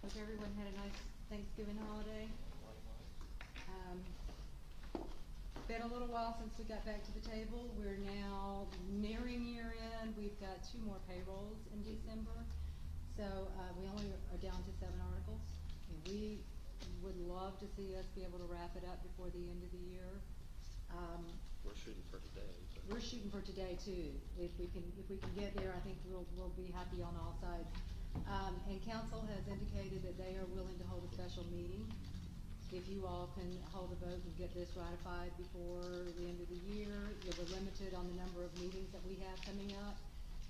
Hope everyone had a nice Thanksgiving holiday. Been a little while since we got back to the table. We're now nearing year end. We've got 2 more payrolls in December. So we only are down to 7 articles. And we would love to see us be able to wrap it up before the end of the year. We're shooting for today. But. We're shooting for today too. If we can get there, I think we'll be happy on all sides. And council has indicated that they are willing to hold a special meeting. If you all can hold a vote and get this ratified before the end of the year, we're limited on the number of meetings that we have coming up,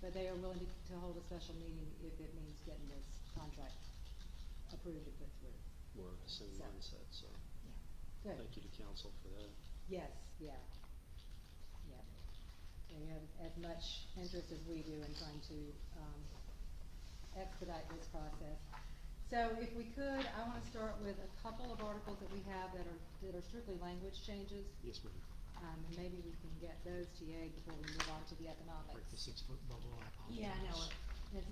but they are willing to hold a special meeting if it means getting this contract approved and put through. We're in the same mindset, so. Yeah, good. Thank you to council for that. Yes, yeah. Yeah. They have as much interest as we do in trying to expedite this process. So if we could, I want to start with a couple of articles that we have that are strictly language changes. Yes, ma'am. And maybe we can get those to you before we move on to the economics. Break the 6-foot bubble, I apologize. Yeah, I know it.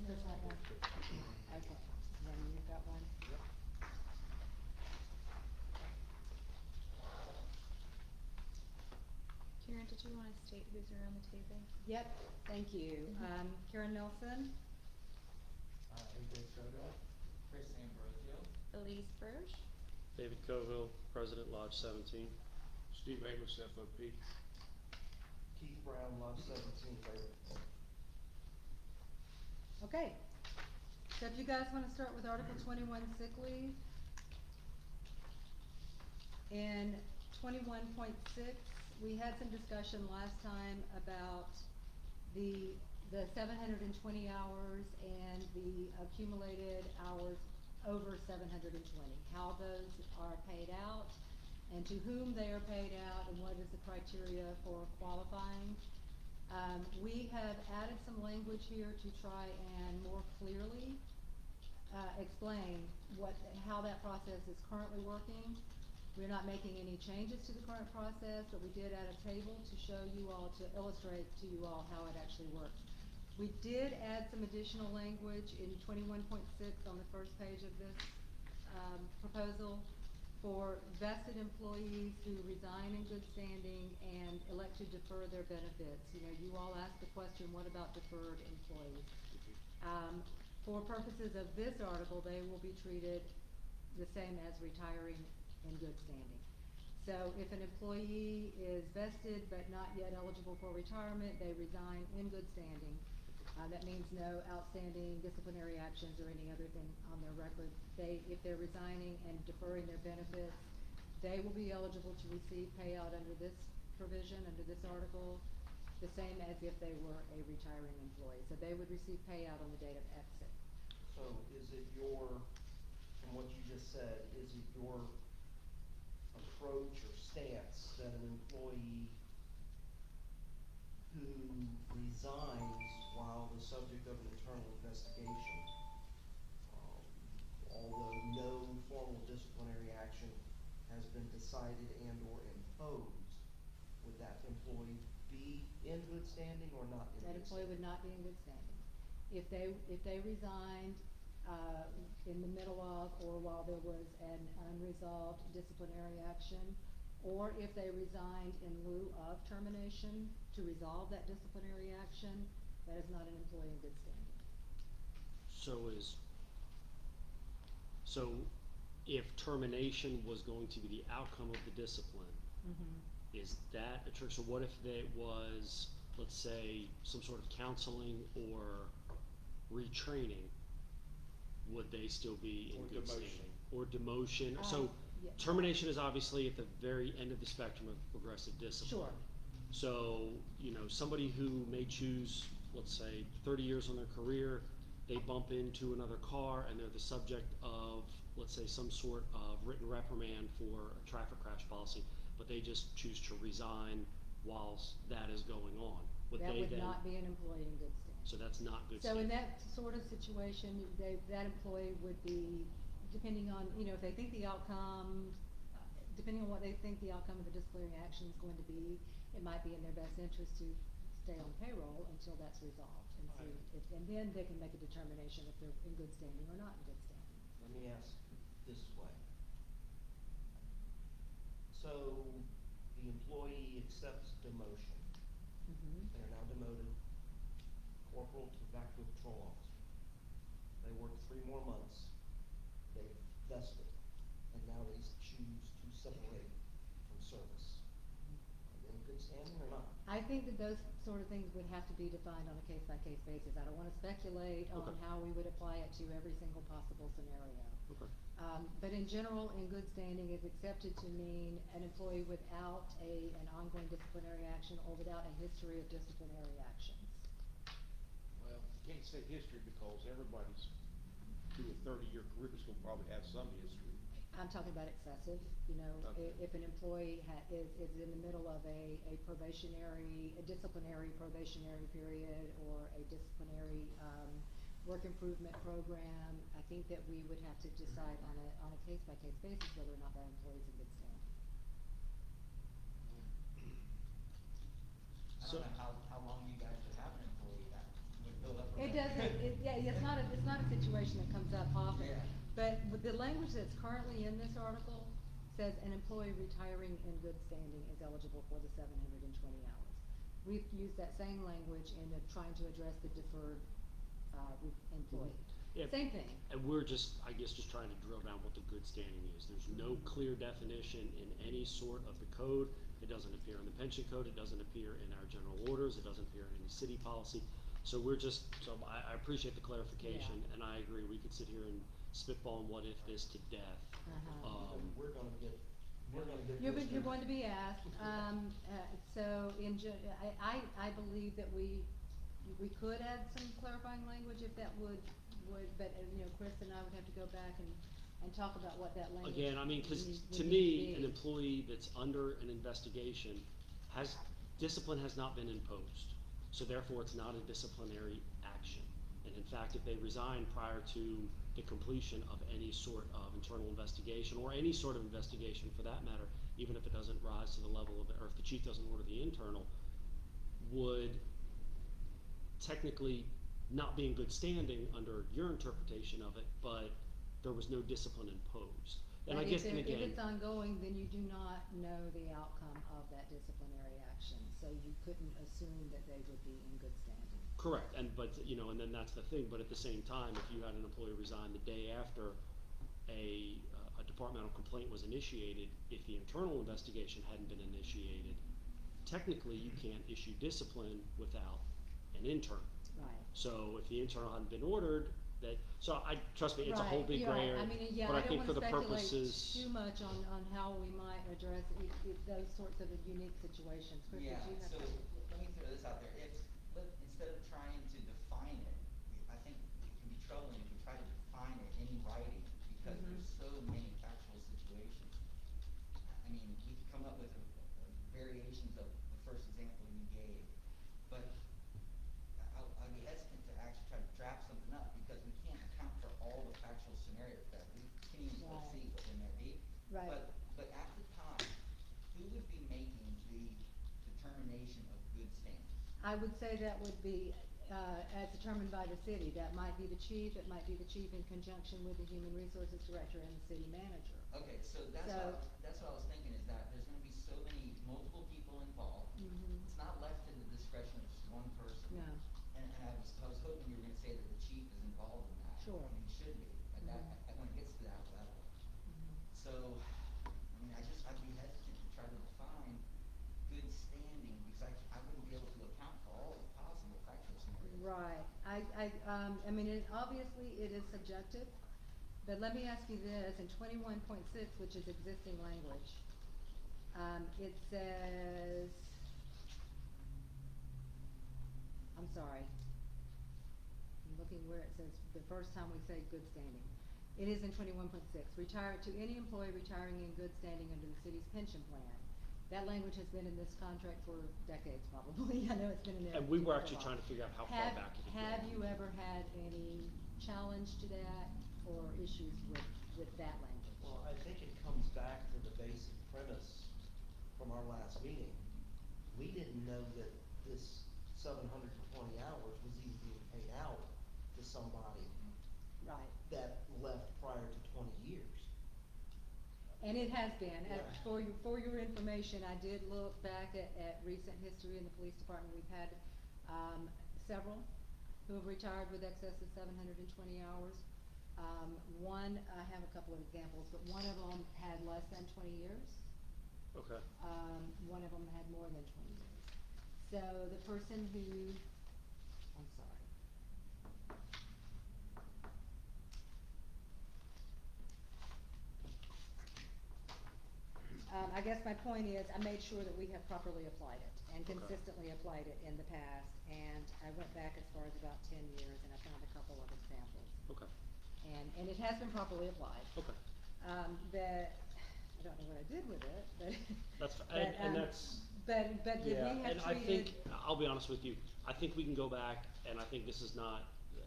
There's not one. Okay, then you've got one. Yep. Karen, did you want to state who's around the table? Yep, thank you. Karen Nelson. AJ Soto. Chris Ambrosio. Elise Burge. David Coville, President, Lodge 17. Steve Amos, FOP. Keith Brown, Lodge 17, favorite. Okay, so if you guys want to start with Article 21, sick leave. In 21.6, we had some discussion last time about the 720 hours and the accumulated hours over 720, how those are paid out and to whom they are paid out and what is the criteria for qualifying. We have added some language here to try and more clearly explain how that process is currently working. We're not making any changes to the current process, but we did add a table to show you all, to illustrate to you all how it actually works. We did add some additional language in 21.6 on the first page of this proposal for vested employees who resign in good standing and elect to defer their benefits. You know, you all asked the question, what about deferred employees? For purposes of this article, they will be treated the same as retiring in good standing. So if an employee is vested but not yet eligible for retirement, they resign in good standing. That means no outstanding disciplinary actions or any other thing on their record. If they're resigning and deferring their benefits, they will be eligible to receive payout under this provision, under this article, the same as if they were a retiring employee. So they would receive payout on the date of exit. So is it from what you just said, is it your approach or stance that an employee who resigns while the subject of an internal investigation, although no formal disciplinary action has been decided and or imposed, would that employee be in good standing or not in good standing? That employee would not be in good standing. If they resigned in the middle of or while there was an unresolved disciplinary action, or if they resigned in lieu of termination to resolve that disciplinary action, that is not an employee in good standing. So if termination was going to be the outcome of the discipline, is that a trigger? So what if it was, let's say, some sort of counseling or retraining? Would they still be in good standing? Or demotion? So yeah. Termination is obviously at the very end of the spectrum of progressive discipline. Sure. So, somebody who may choose, let's say, 30 years on their career, they bump into another car and they're the subject of, let's say, some sort of written reprimand for a traffic crash policy, but they just choose to resign whilst that is going on. That would not be an employee in good standing. So that's not good So standing. in that sort of situation, that employee would be, depending on, if they think the outcome, depending on what they think the outcome of the disciplinary action is going to be, it might be in their best interest to stay on payroll until that's resolved. And, and then they can make a determination if they're in good standing or not in good standing. Let me ask this way. So, the employee accepts demotion. Mhm. They're now demoted corporal to back to a patrol officer. They work 3 more months, they've vested, and now they choose to separate from service. Are they in good standing or not? I think that those sort of things would have to be defined on a case-by-case basis. I don't wanna speculate on Okay. how we would apply it to every single possible scenario. Okay. But in general, in good standing is accepted to mean an employee without an ongoing disciplinary action or without a history of disciplinary actions. Well, you can't say history because everybody's through a 30-year career is gonna probably have some history. I'm talking about excessive, you know, Okay. if an employee is in the middle of a disciplinary probationary period or a disciplinary, work improvement program, I think that we would have to decide on a case-by-case basis whether or not that employee is in good standing. I So- don't know how long you guys would have an employee that would build up. It doesn't, it's not a situation that comes up often. Yeah. But with the language that's currently in this article says an employee retiring in good standing is eligible for the 720 hours. We've used that same language in trying to address the deferred, employee. Yeah. Same thing. And we're just, I guess, just trying to drill down what the good standing is. There's no clear definition in any sort of the code. It doesn't appear in the pension code, it doesn't appear in our general orders, it doesn't appear in any city policy. So I appreciate the clarification, Yeah. and I agree, we could sit here and spitball and what if this to death. Uh-huh. We're gonna get You're this going to here. be asked, so I believe that we could add some clarifying language if that would, but, you know, Chris and I would have to go back and talk about what that language Again, I mean, cause would to need me, be. an employee that's under an investigation discipline has not been imposed. So therefore, it's not a disciplinary action. And in fact, if they resign prior to the completion of any sort of internal investigation, or any sort of investigation for that matter, even if it doesn't rise to the level of, or if the chief doesn't order the internal, would technically not be in good standing under your interpretation of it, but there was no discipline imposed. And I But guess, if and it- again. if it's ongoing, then you do not know the outcome of that disciplinary action, so you couldn't assume that they would be in good standing. Correct, but, you know, and then that's the thing, but at the same time, if you had an employee resign the day after a departmental complaint was initiated, if the internal investigation hadn't been initiated, technically you can't issue discipline without an intern. Right. So if the internal hadn't been ordered, trust me, it's a whole Right, big you're gray right. area, I mean, yeah, but I I don't think for wanna the speculate purposes. too much on how we might address those sorts of unique situations. Chris, did you Yeah, have? so let me throw this out there. Instead of trying to define it, I think it can be troubling if we try to define it in writing, because Mhm. there's so many factual situations. I mean, we could come up with variations of the first example you gave, but I'd be hesitant to actually try to draft something up, because we can't account for all the factual scenarios that we can't even Right. foresee what they may be. Right. But at the time, who would be making the determination of good standing? I would say that would be, as determined by the city. That might be the chief, it might be the chief in conjunction with the human resources director and the city manager. Okay, so that's what I was thinking, is that there's gonna be so many, multiple people involved. Mhm. It's not left in the discretion of just one person. No. And I was hoping you were gonna say that the chief is involved in that. Sure. I mean, he should be, but Mhm. when it gets to that level. So, I mean, I'd be hesitant to try to define good standing, because I wouldn't be able to account for all the possible factual scenarios. Right, I mean, obviously it is subjective, but let me ask you this, in 21.6, which is existing language, it says, I'm sorry, I'm looking where it says, the first time we say good standing. It is in 21.6, to any employee retiring in good standing under the city's pension plan. That language has been in this contract for decades, probably. I know it's been in there. And we were for a actually while. trying to figure out how far Have- back it could go. Have you ever had any challenge to that or issues with that language? Well, I think it comes back to the basic premise from our last meeting. We didn't know that this 720 hours was even being paid out to somebody Right. that left prior to 20 years. And it has been, Right. for your information, I did look back at recent history in the police department. We've had, several who have retired with excess of 720 hours. One, I have a couple of examples, but one of them had less than 20 years. Okay. One of them had more than 20 years. So the person who, I'm sorry. I guess my point is, I made sure that we have properly applied it and Okay. consistently applied it in the past. And I went back as far as about 10 years and I found a couple of examples. Okay. And it has been properly applied. Okay. I don't know what I did with it, but. That's, but, and that's. But did we Yeah, have and I think, treated, I'll be honest with you, I think we can go back, and I think this is not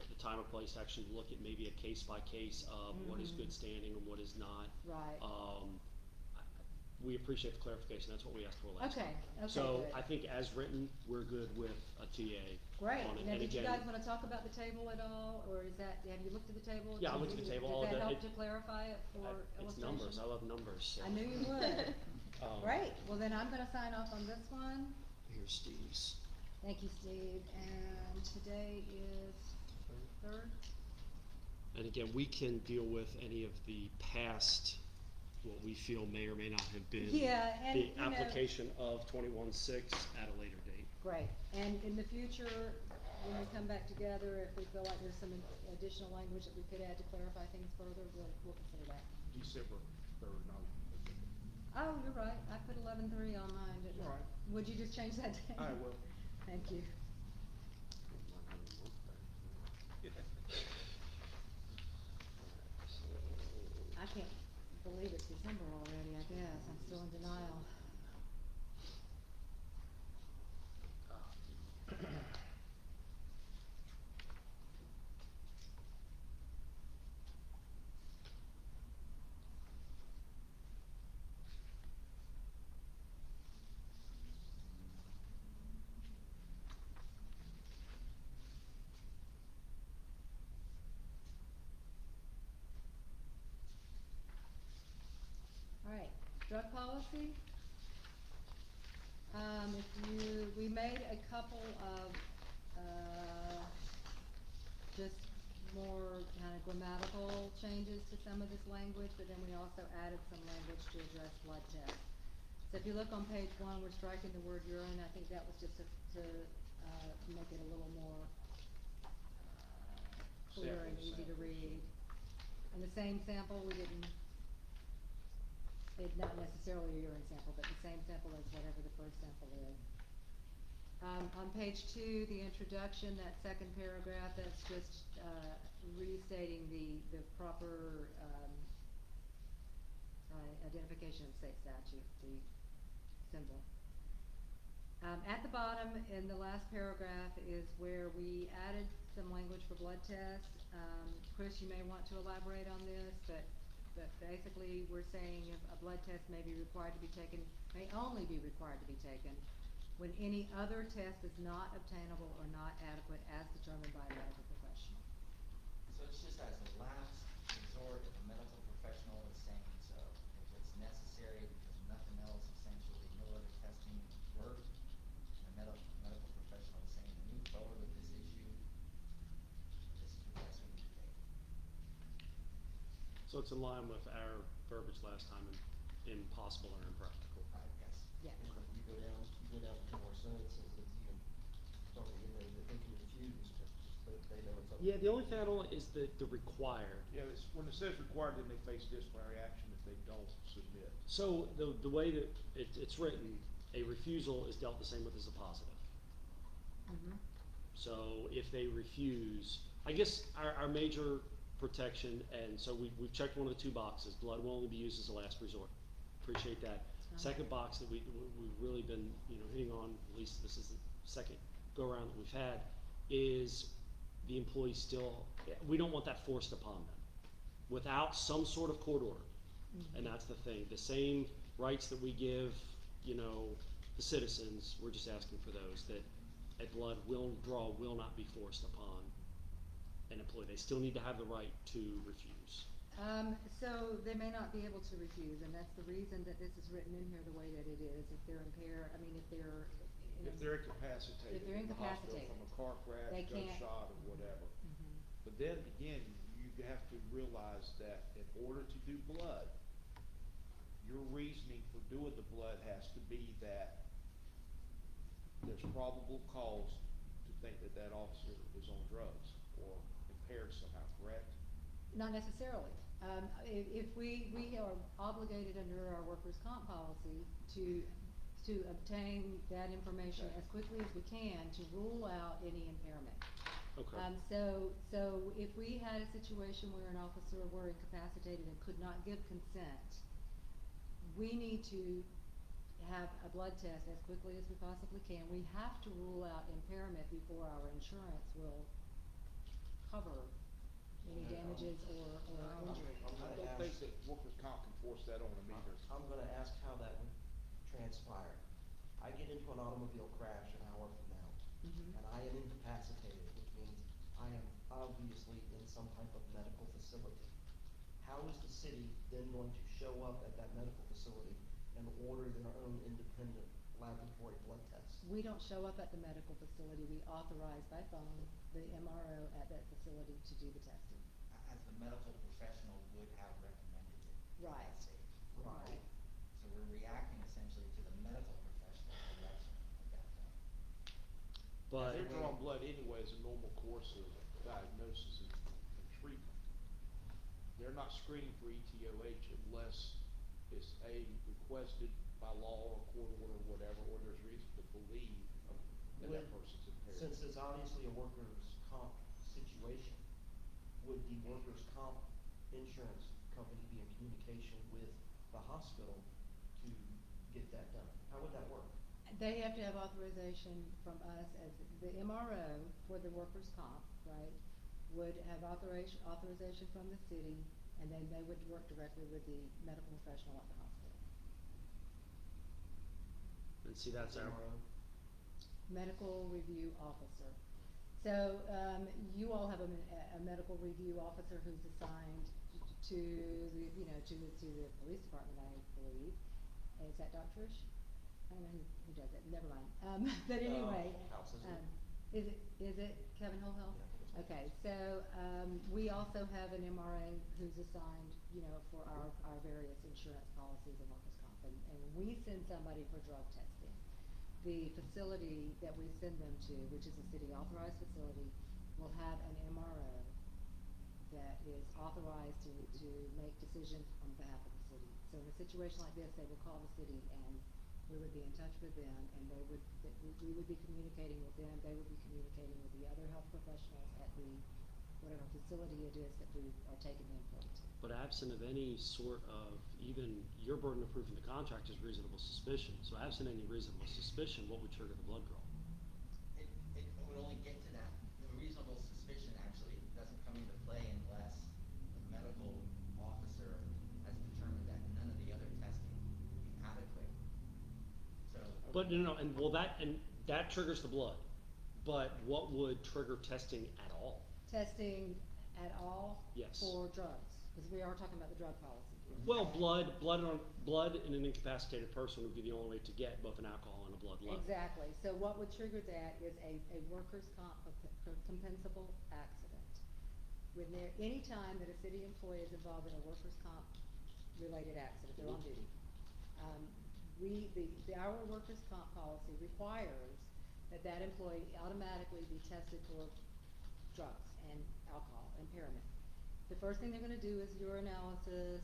the time or place to actually look at maybe a case by case of what is good standing and what is not. right, We appreciate the clarification, that's what we asked for last time. okay, So good. I think as written, we're good with a TA Great, on it. now And did you again, guys wanna talk about the table at all, or is that, have you looked at the table? Yeah, I looked at the table. All Does of that the- help to clarify it for it's illustration? numbers, I love numbers, so. I knew you would. Um, Great, well then I'm gonna sign off on this one. Here's Steve's. Thank you, Steve, and today is third? And again, we can deal with any of the past, what we feel may or may not have been. Yeah, and, The you know- application of 21-6 at a later date. Great, and in the future, when we come back together, if we feel like there's some additional language that we could add to clarify things further, we'll consider that. December 3rd, no. Oh, you're right, I put 11/3 on mine, didn't I? All right. Would you just change that date? I will. Thank you. I can't believe it's December already, I guess, I'm still in denial. All right, drug policy. We made a couple of, just more kind of grammatical changes to some of this language, but then we also added some language to address blood tests. So if you look on page 1, we're striking the word urine. I think that was just to make it a little more, clear and Sample, easy to samples. read. And the same sample, we didn't, not necessarily a urine sample, but the same sample as whatever the first sample is. On page 2, the introduction, that second paragraph, that's just, restating the proper, identification of state statute, the symbol. At the bottom, in the last paragraph, is where we added some language for blood tests. Chris, you may want to elaborate on this, but basically, we're saying if a blood test may be required to be taken, may only be required to be taken when any other test is not obtainable or not adequate as determined by a medical professional. So it's just as a last resort, if a medical professional is saying so, if it's necessary because nothing else, essentially, no other testing worked, and a medical professional is saying to move forward with this issue, this is what that's going to take. So it's in line with our verbiage last time, impossible or impractical. I guess. Yeah. And if you go down to more sentences, it's even, don't get ready to think you're confused, but they know it's. Yeah, the only thing I don't like is the required. Yeah, it's, when it says required, then they face disciplinary action if they don't submit. So the way that it's written, a refusal is dealt the same with as a positive. Mm-hmm. So if they refuse, I guess our major protection, and so we've checked one of the 2 boxes, blood will only be used as a last resort. Appreciate that. That's fine. Second box that we've really been, hitting on, at least this is the second go-around that we've had, is the employee still, we don't want that forced upon them without some sort of court order. Mm-hmm. And that's the thing, the same rights that we give, the citizens, we're just asking for those, that a blood will not be forced upon an employee? They still need to have the right to refuse. So they may not be able to refuse, and that's the reason that this is written in here the way that it is. If they're impaired, I mean, if they're. If they're incapacitated If they're in the hospital incapacitated, from a car crash, they can't- gunshot, or whatever. Mhm. But then again, you have to realize that in order to do blood, your reasoning for doing the blood has to be that there's probable cause to think that that officer is on drugs or impaired somehow, correct? Not necessarily. If we are obligated under our workers' comp policy to obtain that information Okay. as quickly as we can to rule out any impairment. Okay. So if we had a situation where an officer were incapacitated and could not give consent, we need to have a blood test as quickly as we possibly can. We have to rule out impairment before our insurance will cover any damages or injury. I'm I gonna don't think ask- that workers' comp can force that on them either. I'm gonna ask how that would transpire. I get into an automobile crash an hour from now, Mhm. and I am incapacitated, which means I am obviously in some type of medical facility. How is the city then going to show up at that medical facility and order their own independent laboratory blood test? We don't show up at the medical facility. We authorize by phone the MRO at that facility to do the testing. As the medical professional would have recommended it at Right. that stage. Right. So we're reacting essentially to the medical professional's direction at that point. But They're drawing blood anyway as a normal course of diagnosis and treatment. They're not screening for ETOH unless it's requested by law or court order or whatever, or there's reason to believe that that person's impaired. Since it's obviously a workers' comp situation, would the workers' comp insurance company be in communication with the hospital to get that done? How would that work? They have to have authorization from us as the MRO for the workers' comp, right? Would have authorization from the city, and then they would work directly with the medical professional at the hospital. and see, that's our. MRO? Medical review officer. So, you all have a medical review officer who's assigned to the, to the police department, I believe. Is that Dr. Trish? I don't know who does it, never mind. But anyway, House, isn't it? is it Kevin Holhealth? Yeah, I think it's Okay, so, we also have an MRA who's assigned, for our various insurance policies and workers' comp. And when we send somebody for drug testing, the facility that we send them to, which is a city authorized facility, will have an MRO that is authorized to make decisions on behalf of the city. So in a situation like this, they will call the city and we would be in touch with them, and we would be communicating with them, they would be communicating with the other health professionals at the, whatever facility it is that we are taking the employee to. But absent of any sort of, even your burden of proof in the contract is reasonable suspicion. So absent any reasonable suspicion, what would trigger the blood draw? It would only get to that. The reasonable suspicion actually doesn't come into play unless the medical officer has determined that none of the other testing would be adequate. So. But and that triggers the blood. But what would trigger testing at all? Testing at all? Yes. For drugs, because we are talking about the drug policy here. Well, blood in an incapacitated person would be the only way to get both an alcohol and a blood level. Exactly, so what would trigger that is a workers' compensable accident. When any time that a city employee is involved in a workers' comp related accident, they're on duty. Our workers' comp policy requires that employee automatically be tested for drugs and alcohol impairment. The first thing they're gonna do is urinalysis,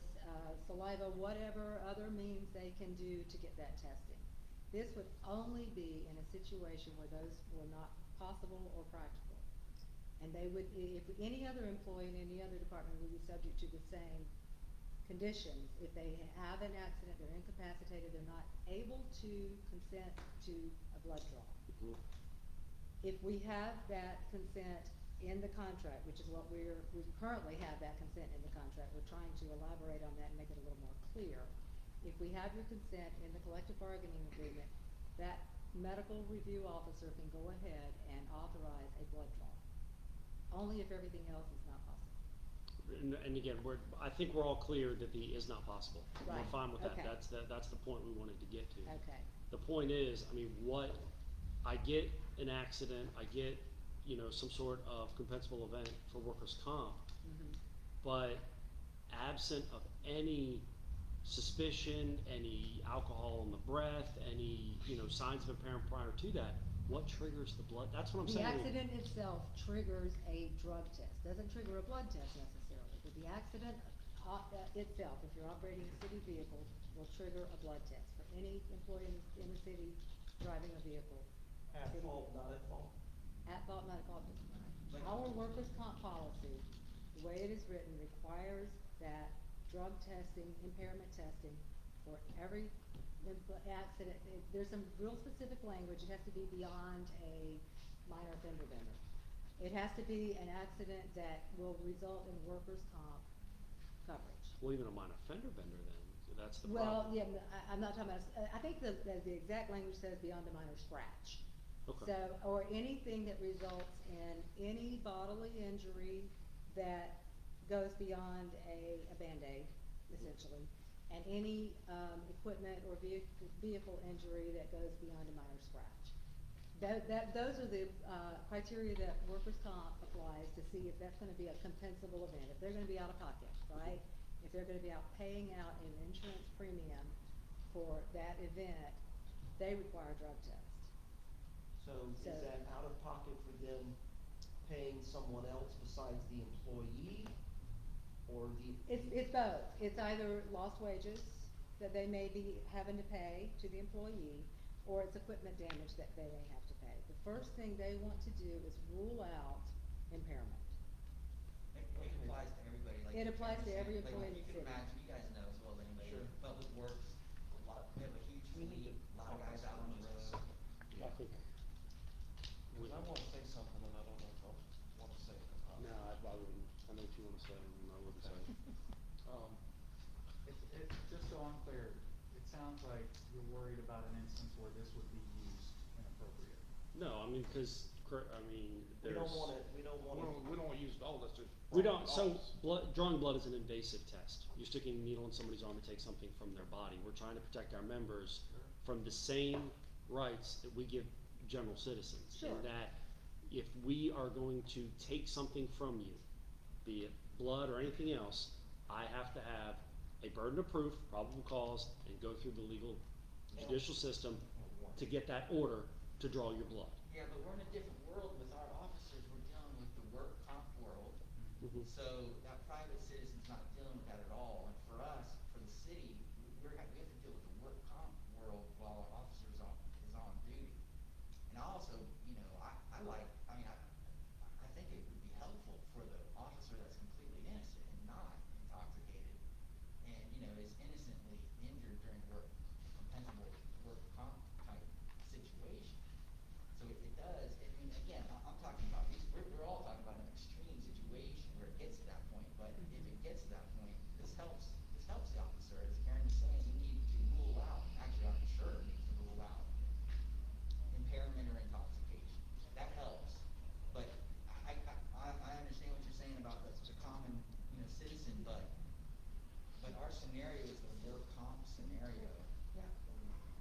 saliva, whatever other means they can do to get that testing. This would only be in a situation where those were not possible or practical. And they would, if any other employee in any other department would be subject to the same conditions. If they have an accident, they're incapacitated, they're not able to consent to a blood draw. Mhm. If we have that consent in the contract, which is what we currently have that consent in the contract, we're trying to elaborate on that and make it a little more clear. If we have your consent in the collective bargaining agreement, that medical review officer can go ahead and authorize a blood draw. only if everything else is not possible. And again, I think we're all clear that the is not possible. We're Right, fine with that. okay. That's the point we wanted to get to. Okay, The point is, I mean, I get an accident, I get, some sort of compensable event for workers' comp, but absent of any suspicion, any alcohol in the breath, any, signs of impairment prior to that, what triggers the blood? That's what I'm the saying. accident itself triggers a drug test, doesn't trigger a blood test necessarily, but the accident itself, if you're operating a city vehicle, will trigger a blood test for any employee in the city driving a vehicle. At City fault, vehicle. not at fault. At fault, not at fault. Like- Our workers' comp policy, the way it is written, requires that drug testing, impairment testing for every accident, there's some real specific language, it has to be beyond a minor fender bender. It has to be an accident that will result in workers' comp coverage. Well, even a minor fender bender then, that's the Well, problem. yeah, I'm not talking about, I think the exact language says beyond a minor scratch. Okay. So, or anything that results in any bodily injury that goes beyond a Band-Aid, essentially, and any, equipment or vehicle injury that goes beyond a minor scratch. Those are the, criteria that workers' comp applies to see if that's gonna be a compensable event, if they're gonna be out of pocket, right? If they're gonna be out paying out an insurance premium for that event, they require a drug test. So is So- that out of pocket for them paying someone else besides the employee, or the? It's both, it's either lost wages that they may be having to pay to the employee, or it's equipment damage that they may have to pay. The first thing they want to do is rule out impairment. It applies to everybody, like. It applies to every like, employee in you the can city. imagine, you guys know as well as anybody, Sure. Public Works, we have a huge We need fleet, to a lot of talk guys about out on the this. road. I think. Cause I wanna say something and I don't know if I wanna say it or not. No, I wouldn't, I know what you wanna say, and I wouldn't say it. It's just so I'm clear, it sounds like you're worried about an instance where this would be used inappropriate. No, I mean, cause, We there's. don't wanna, we don't wanna. We don't use it all, that's just. We don't, so drawing blood is an invasive test. You're sticking a needle in somebody's arm to take something from their body. We're trying to protect our members from the same rights that we give general citizens. Sure. In that if we are going to take something from you, be it blood or anything else, I have to have a burden of proof, probable cause, and go through the legal judicial system to get that order to draw your blood. Yeah, but we're in a different world with our officers, we're dealing with the work comp world. Mhm. So that private citizen's not dealing with that at all, and for us, for the city, we have to deal with the work comp world while our officer is on duty. And also, I think it would be helpful for the officer that's completely innocent and not intoxicated, and, is innocently injured during compensable work comp type situation. So if it does, again, I'm talking about we're all talking about an extreme situation where it gets to that point, but if it gets to that point, this helps the officer, as Karen was saying, we need to rule out, actually, our insurer needs to rule out impairment or intoxication. That helps, but I understand what you're saying about the common, citizen, but our scenario is the work comp scenario. Yeah.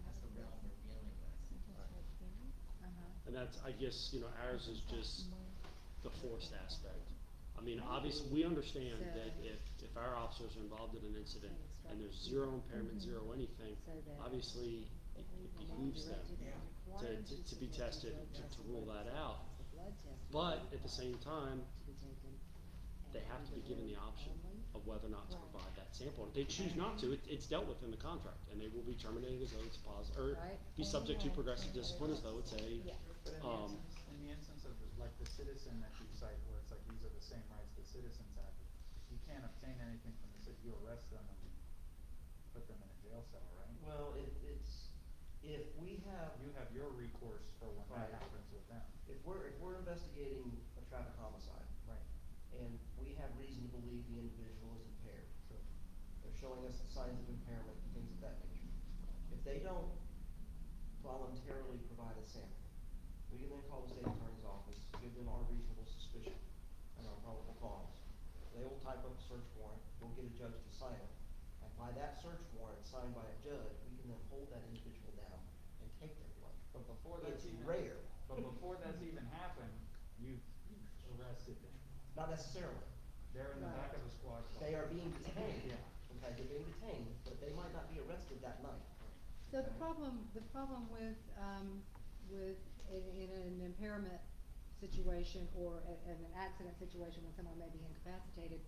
That's the realm we're dealing with. Uh-huh. And that's, I guess, ours is just the forced aspect. I mean, obviously, we understand that if our officers are involved in an incident and there's zero impairment, zero anything, So that- obviously, it behooves them to be tested, to rule that out. But at the same time, they have to be given the option of whether or not to provide that sample. If they choose not to, it's dealt with in the contract, and they will be terminated as though it's or Right. be subject to progressive discipline as though it's a, Yeah. But in the instance of like the citizen that you cite, where it's like these are the same rights the citizens have, you can't obtain anything from the city, you arrest them and put them in a jail cell, right? Well, if we have. You have your recourse for when Right. that happens with them. If we're investigating a traffic homicide, Right. and we have reason to believe the individual is impaired, Sure. they're showing us the signs of impairment, things of that nature. If they don't voluntarily provide a sample, we can then call the state attorney's office, give them our reasonable suspicion, probable cause. They will type up a search warrant, we'll get a judge to sign it, and by that search warrant signed by a judge, we can then hold that individual down and take their blood. But before that's It's even. rare. But before that's even happened, you've arrested them. Not necessarily. They're in the Right. back of the squad car. They are being detained. Yeah. Okay, they're being detained, but they might not be arrested that night. So the Okay. problem with in an impairment situation or in an accident situation when someone may be incapacitated,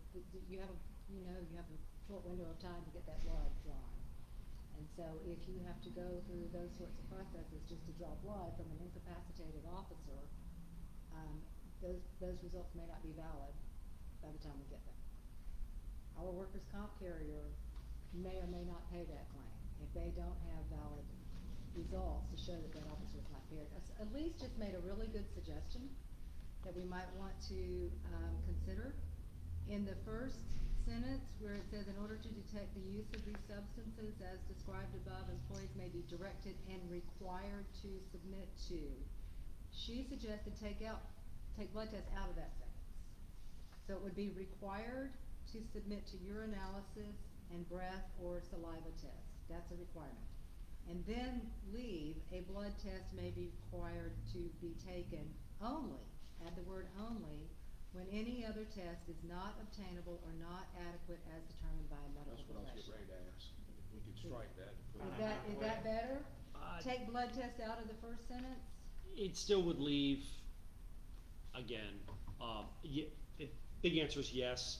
you have a short window of time to get that blood drawn. And so if you have to go through those sorts of processes just to draw blood from an incapacitated officer, those results may not be valid by the time we get there. Our workers' comp carrier may or may not pay that claim if they don't have valid results to show that that officer is not impaired. At least just made a really good suggestion that we might want to consider. In the first sentence where it says, in order to detect the use of these substances as described above, employees may be directed and required to submit to. She suggested take blood tests out of that sentence. So it would be required to submit to urinalysis and breath or saliva test. That's a requirement. And then leave, a blood test may be required to be taken only, add the word only, when any other test is not obtainable or not adequate as determined by a medical That's what I was professional. getting ready to ask, if we could strike that. and put Is it- that better? Uh, Take blood test out of the first sentence? It still would leave, again, big answer is yes.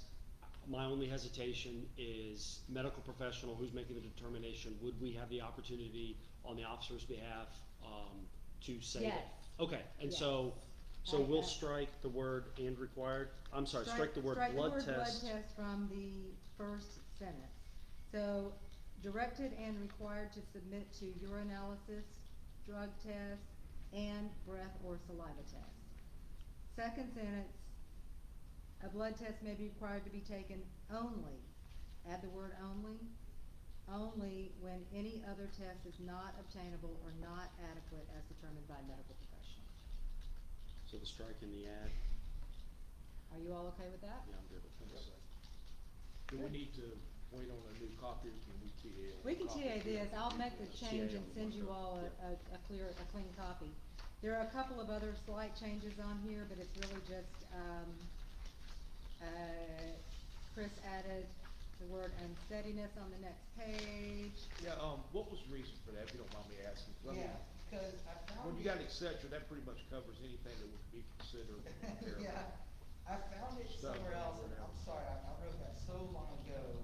My only hesitation is medical professional who's making the determination, would we have the opportunity on the officer's behalf, to say that? Yes. Okay, and Yes. so I- we'll I- strike the word and required, I'm sorry, strike the word blood test. Strike the word blood test from the first sentence. So, directed and required to submit to urinalysis, drug test, and breath or saliva test. Second sentence, a blood test may be required to be taken only, add the word only when any other test is not obtainable or not adequate as determined by a medical professional. So the strike and the add, Are you all okay with that? yeah, I'm good with that. Do we need to wait on a new copy, or can we TA? We can TA this, I'll make the TA change on and the send you markup, all yeah. a clean copy. There are a couple of other slight changes on here, but it's really just, Chris added the word unsteadiness on the next page. Yeah, what was the reason for that, if you don't mind me asking? 'Cause I mean, Yeah, because I found. When you got et cetera, that pretty much covers anything that would be considered impairment. Yeah, I found it Stuff somewhere else, over and there. I'm sorry, I wrote that so long ago.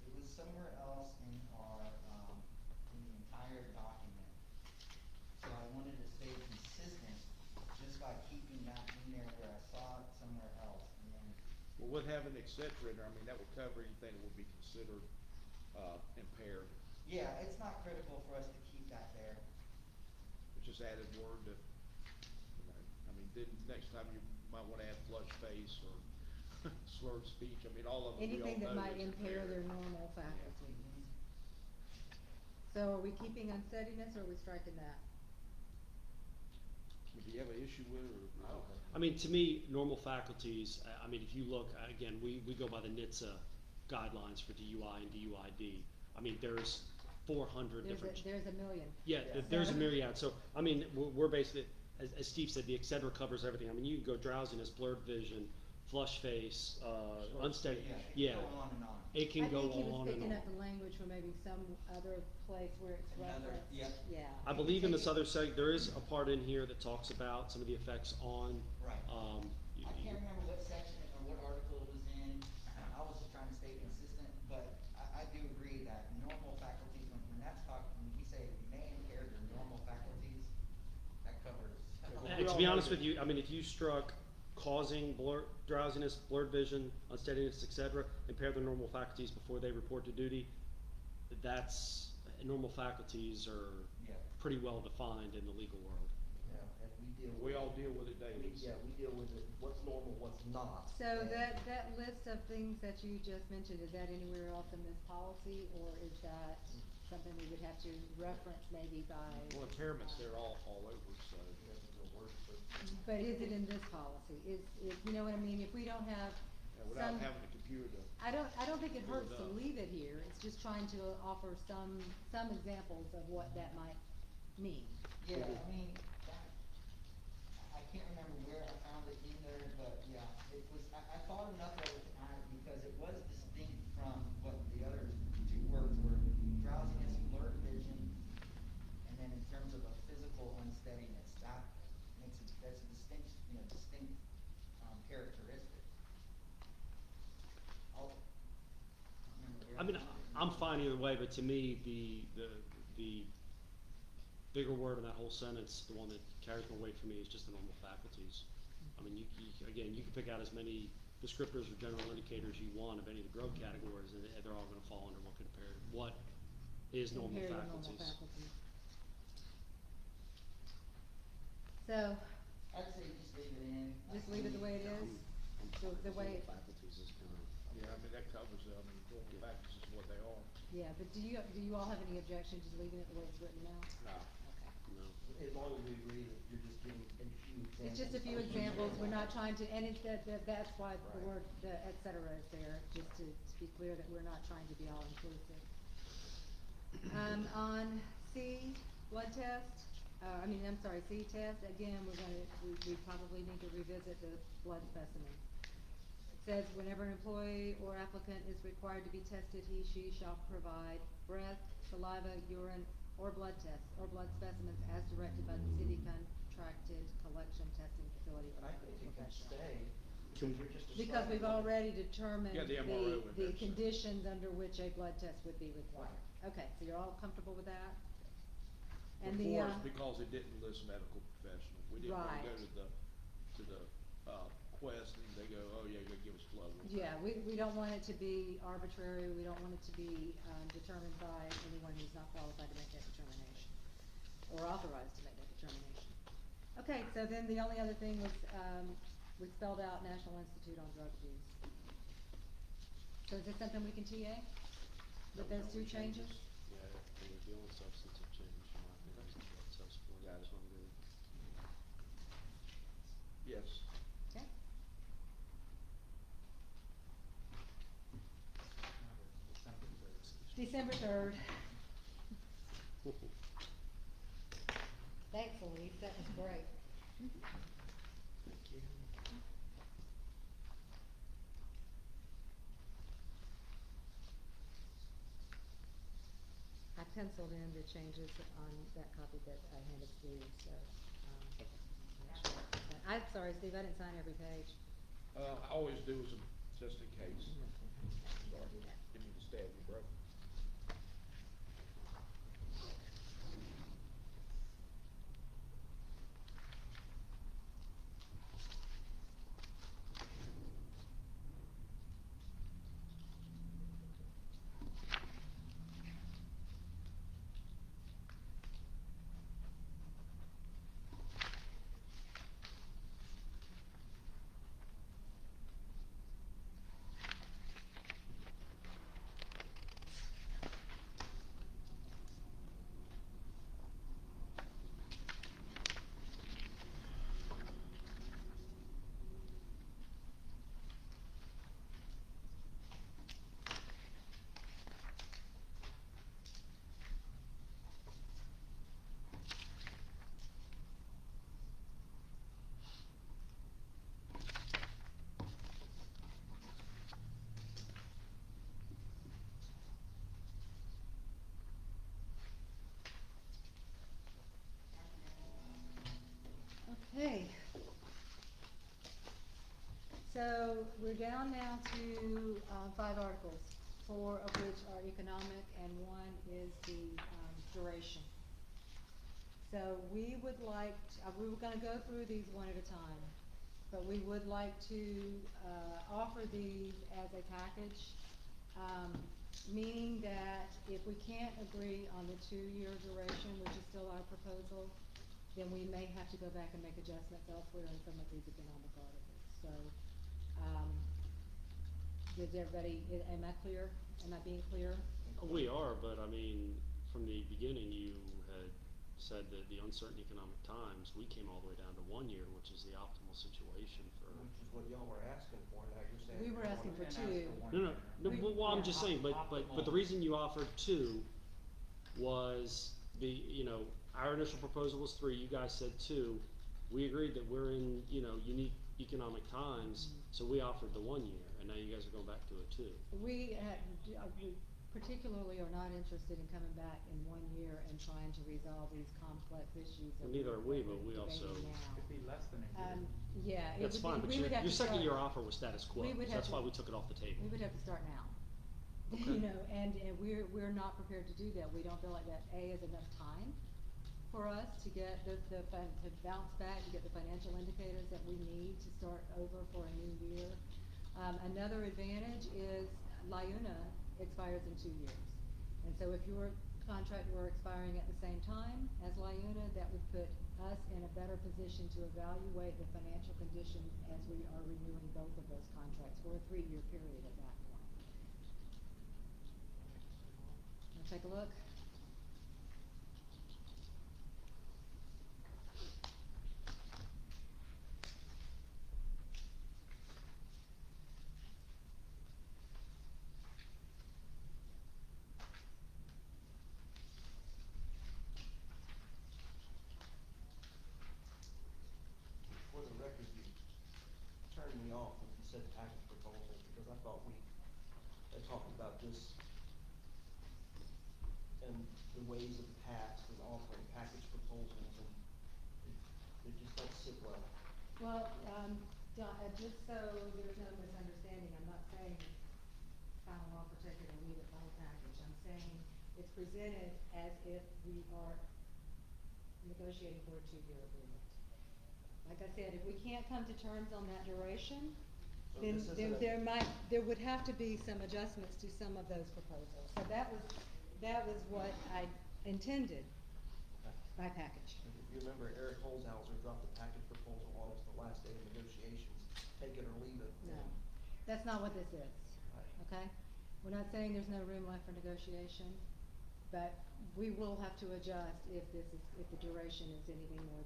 It was somewhere else in our, in the entire document. So I wanted to stay consistent just by keeping that in there where I saw it somewhere else, and then, Well, with having et cetera in there, I mean, that would cover anything that would be considered, impaired. yeah, it's not critical for us to keep that there. It's just added word that, you know, I mean, then next time you might wanna add flush face or slurred speech, I mean, all of it, we all Anything that know might is impair their impaired. normal faculties. So are we keeping unsteadiness or are we striking that? Do you have an issue with it, or? I don't think. I mean, to me, normal faculties, I mean, if you look, again, we go by the NHTSA guidelines for DUI and DUID. I mean, there's 400 different. There's a million. Yeah, Yeah. there's a myriad, so, I mean, we're basically, as Steve said, the et cetera covers everything. I mean, you can go drowsiness, blurred vision, flush face, unsteady, Yeah, yeah. it can go on and on. It can go I think he was on and picking on. up the language from maybe some other place where it's Another- referenced. yeah. Yeah. I believe in this other seg, there is a part in here that talks about some of the effects on, Right. you- I can't remember what section or what article it was in, I was just trying to stay consistent, but I do agree that normal faculties, when that's talking, when we say may impair their normal faculties, that covers. And to be honest with you, I mean, if you struck causing drowsiness, blurred vision, unsteadiness, et cetera, impair their normal faculties before they report to duty, that's, normal faculties are Yeah. pretty well defined in the legal world. Yeah, and we deal with. We all deal with it daily. Yeah, we deal with it, what's normal, what's not. So and- that list of things that you just mentioned, is that anywhere else in this policy, or is that something we would have to reference maybe by? Well, impairments, they're all over, so. That's a good word for. But is it in this policy? Is, you know what I mean? If we don't have Yeah, without some, having the computer to. I don't think it Fill it hurts to up. leave it here. It's just trying to offer some examples of what that might mean. Yeah, I mean, I can't remember where I found it in there, but yeah, it was, I thought enough of it to add it because it was distinct from what the other two words were, drowsiness, blurred vision, and then in terms of a physical unsteadiness, that makes it, that's a distinct, distinct, characteristic. I'll, remember where I mean, found it. I'm fine either way, but to me, the bigger word in that whole sentence, the one that carries more weight for me, is just the normal faculties. I mean, again, you can pick out as many descriptors or general indicators you want of any of the drug categories, and they're all gonna fall under what is normal Compared to faculties. normal faculties. So, I'd say just leave it in. just leave it the way it is? The way, Normal faculties is kind of. Yeah, I mean, that covers it, I mean, normal factors is what they are. yeah, but do you all have any objection to leaving it the way it's written now? No. Okay. No. As long as we agree that you're just giving a few examples. It's just a few of- examples, we're not trying to, and it's, that's why the Right. word, the et cetera is there, just to be clear that we're not trying to be all inclusive. On C, blood test, I'm sorry, C test, again, we probably need to revisit the blood specimen. It says whenever an employee or applicant is required to be tested, she shall provide breath, saliva, urine, or blood tests, or blood specimens as directed by the city contracted collection testing facility or I medical think it can professional. stay, because you're just describing. Because we've already determined Yeah, the MRO would the have said. conditions under which a blood test would be required. Okay, so you're all comfortable with that? And the, Before, it's because it didn't list medical professional, we didn't wanna go Right. to the Quest and they go, oh yeah, you gotta give us blood. real yeah, quick." we don't want it to be arbitrary, we don't want it to be, determined by anyone who's not qualified to make that determination, or authorized to make that determination. Okay, so then the only other thing was, we spelled out National Institute on Drug Abuse. So is this something we can TA? With those two changes? Yeah, the only substantive change, in my opinion, is the blood test form, Got it. so I'm good. Yes. Okay. December 3rd. December 3rd. Thanks, Elise, that was great. Thank you. I penciled in the changes on that copy that I handed to you, so, I'm sorry, Steve, I didn't sign every page. I always do as a, just in case. Sorry, didn't mean to stab you, bro. Okay. So we're down now to, 5 articles, 4 of which are economic and 1 is the, duration. So we would like, we were gonna go through these one at a time, but we would like to, offer these as a package. meaning that if we can't agree on the 2-year duration, which is still our proposal, then we may have to go back and make adjustments elsewhere in some of these economic articles. So, does everybody, am I clear? Am I being clear? We are, but I mean, from the beginning, you had said that the uncertain economic times, we came all the way down to 1 year, which is the optimal situation for. Which is what y'all were asking for, now you're saying. We were you asking want for it. We didn't ask for 1 No, year. well, I'm Yeah. just saying, but the reason you offered 2 was our initial proposal was 3, you guys said 2. We agreed that we're in, unique economic times, so we offered the 1 year, and now you guys are going back to a 2. We particularly are not interested in coming back in 1 year and trying to resolve these complex issues that Well, neither are we, that but we we're also- debating now. Could be less than a year. Yeah, it That's would fine, be, but we would have your to second start- year offer was status quo, we would so have that's to- why we took it off the table. We would have to start now. Okay. And we're not prepared to do that. We don't feel like that, A, is enough time for us to get to bounce back, to get the financial indicators that we need to start over for a new year. Another advantage is LIUNA expires in 2 years. And so if your contract were expiring at the same time as LIUNA, that would put us in a better position to evaluate the financial condition as we are renewing both of those contracts for a 3-year period at that point. Wanna take a look? For the record, you turned me off when you said package proposal, because I thought we had talked about this and the ways of the past and offering package proposals, and it just don't sit well. Well, just so there's no misunderstanding, I'm not saying final offer, take it or leave it, whole package. I'm saying it's presented as if we are negotiating for a 2-year agreement. Like I said, if we can't come to terms on that duration, So then this isn't there would have to be some adjustments to some of those proposals. So that was what I intended by package. If you remember, Eric Holzhauser dropped a package proposal on us the last day of negotiations, take it or leave it. No, that's not what this is, Right. okay? We're not saying there's no room left for negotiation, but we will have to adjust if the duration is anything more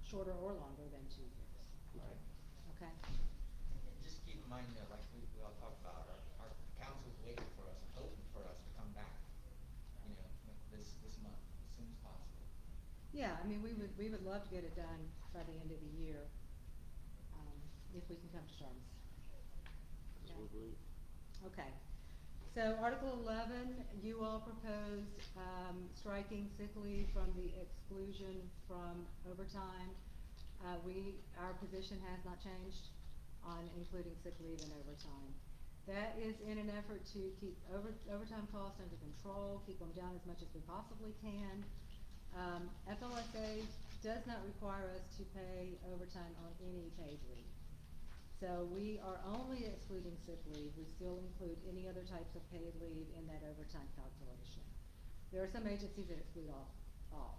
shorter or longer than 2 years, Right. okay? And just keep in mind, like we all talked about, our council's waiting for us, and hoping for us to come back, this month, as soon as possible. Yeah, I mean, we would love to get it done by the end of the year, if we can come to terms. As we believe. Okay, so Article 11, you all proposed, striking sick leave from the exclusion from overtime. Our position has not changed on including sick leave and overtime. That is in an effort to keep overtime costs under control, keep them down as much as we possibly can. FLSA does not require us to pay overtime on any paid leave. So we are only excluding sick leave. We still include any other types of paid leave in that overtime calculation. There are some agencies that exclude all.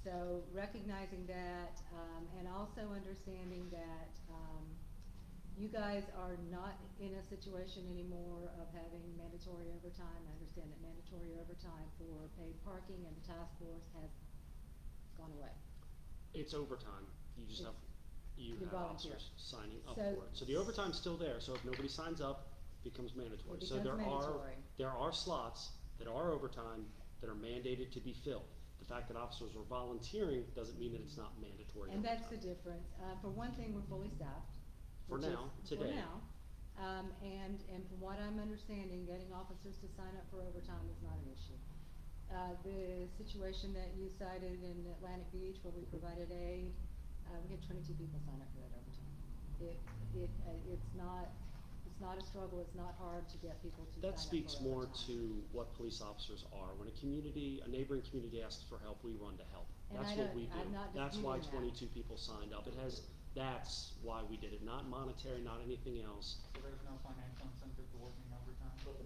So recognizing that, and also understanding that, you guys are not in a situation anymore of having mandatory overtime. I understand that mandatory overtime for paid parking and the task force has gone away. It's overtime, you just have, you You have volunteer. officers signing up So- for it. So the overtime's still there, so if nobody signs up, it becomes mandatory. It So becomes mandatory. there are slots that are overtime that are mandated to be filled. The fact that officers are volunteering doesn't mean that it's not mandatory And that's the overtime. difference. For one thing, we're fully staffed. For which is- now, today. For now. And from what I'm understanding, getting officers to sign up for overtime is not an issue. The situation that you cited in Atlantic Beach where we provided aid, we had 22 people sign up for that overtime. It's not a struggle, it's not hard to get people to sign up for That speaks more overtime. to what police officers are. When a neighboring community asks for help, we run to help. And That's I what don't- we do. I'm not That's why disputing that. 22 people signed up. It has That's why we did it, not monetary, not anything else. So there's no financial incentive to working overtime? But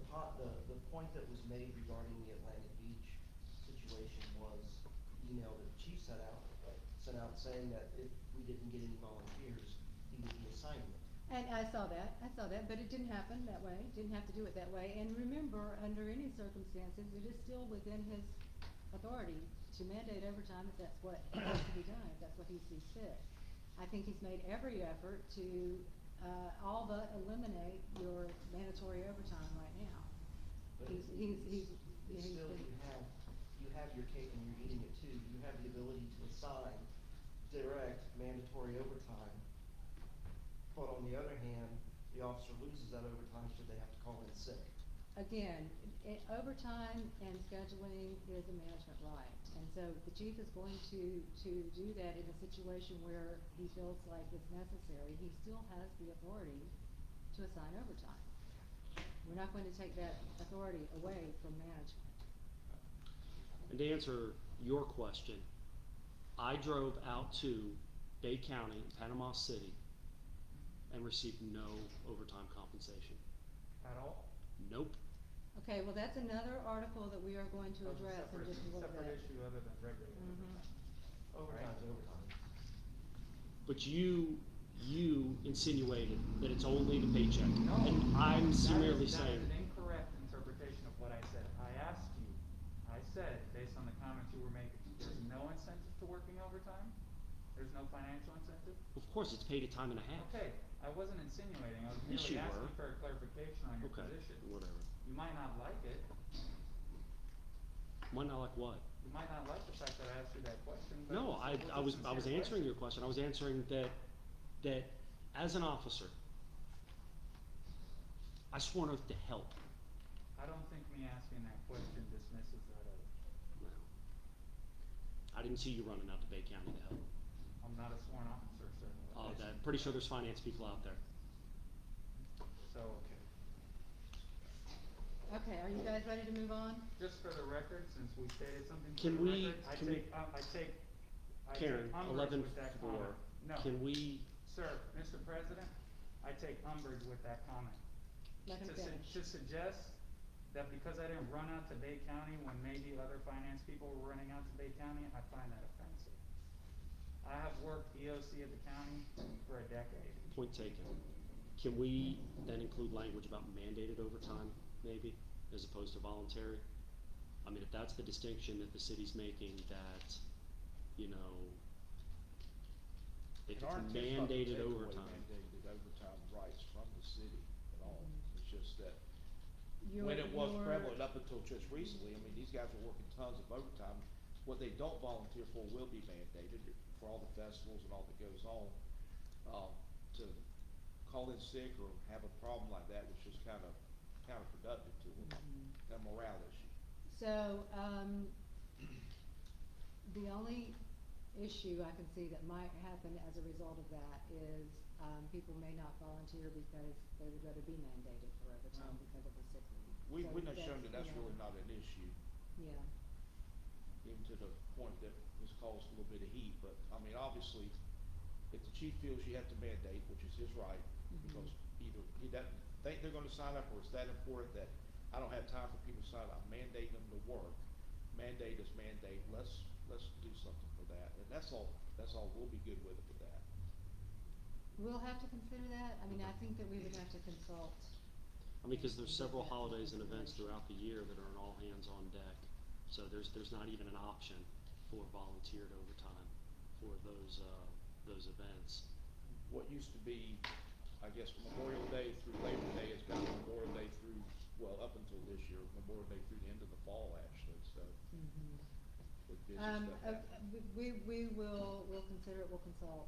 the point that was made regarding the Atlantic Beach situation was the email that the chief sent out saying that if we didn't get any volunteers, he would be assigning it. And I saw that, but it didn't happen that way, didn't have to do it that way. And remember, under any circumstances, it is still within his authority to mandate overtime if that's what has to be done, if that's what he sees fit. I think he's made every effort to, all but eliminate your mandatory overtime right now. But He's, it's he's still, been- you have your cake and you're eating it too. You have the ability to assign direct mandatory overtime. But on the other hand, the officer loses that overtime should they have to call in sick. Again, overtime and scheduling is a management right. And so the chief is going to do that in a situation where he feels like it's necessary. He still has the authority to assign overtime. We're not going to take that authority away from management. And to answer your question, I drove out to Bay County, Panama City, and received no overtime compensation. At all? Nope. Okay, well, that's another article that we are going to That's a address in just a little bit. Separate issue other than regular Mhm. overtime. Overtime's overtime. But you insinuated that it's only the paycheck. No. And I'm merely That saying, is an incorrect interpretation of what I said. I asked you, I said, based on the comments you were making, there's no incentive to working overtime? There's no financial incentive? of course, it's paid at time and a half. Okay, I wasn't insinuating, I was Yes, merely you asking were. for a clarification on your Okay, position. whatever. You might not like it, Might not like what? you might not like the fact that I asked you that question, but No, it was a I was sincere answering question. your question. I was answering that as an officer, I swore an oath to help. I don't think me asking that question dismisses that oath. Well, I didn't see you running out to Bay County to help. I'm not a sworn officer, sir. Pretty sure there's finance people out there. So, Okay, are you guys ready to move on? just for the record, since we stated something for Can the we- record, I can we- take Karen, umbrage with that 11-4. comment. No, Can we, sir, Mr. President, I take umbrage with that comment. Let him finish. To suggest that because I didn't run out to Bay County when maybe other finance people were running out to Bay County, I find that offensive. I have worked EOC at the county for a decade. point taken, can we then include language about mandated overtime, maybe, as opposed to voluntary? I mean, if that's the distinction that the city's making, that, you know, if And our it's intent's not to mandated take away overtime. mandated overtime rights from the city at all. It's just that Your- when it was your- prevalent up until just recently, I mean, these guys are working tons of overtime. What they don't volunteer for will be mandated for all the festivals and all that goes on. To call in sick or have a problem like that was just kind of counterproductive to them, a morale issue. So, the only issue I can see that might happen as a result of that is, people may not volunteer because they would rather be mandated for overtime because of the sick leave. We've So not shown that that's you know, really not an issue, Yeah, even to the point that has caused a little bit of heat, but, I mean, obviously, if the chief feels you have to mandate, which is his right, Mhm. because either he doesn't think they're gonna sign up, or it's that important that I don't have time for people to sign up, mandate them to work. Mandate is mandate, let's do something for that, and that's all, we'll be good with it for that. we'll have to consider that. I mean, I think that we would have to consult. I mean, cause there's and get several that holidays and events information. throughout the year that are an all hands on deck. So there's not even an option for volunteered overtime for those events. What used to be, I guess, Memorial Day through Labor Day has got Memorial Day through, well, up until this year, Memorial Day through the end of the fall, actually, so, Mhm. with busy stuff happening. we'll consider it, we'll consult.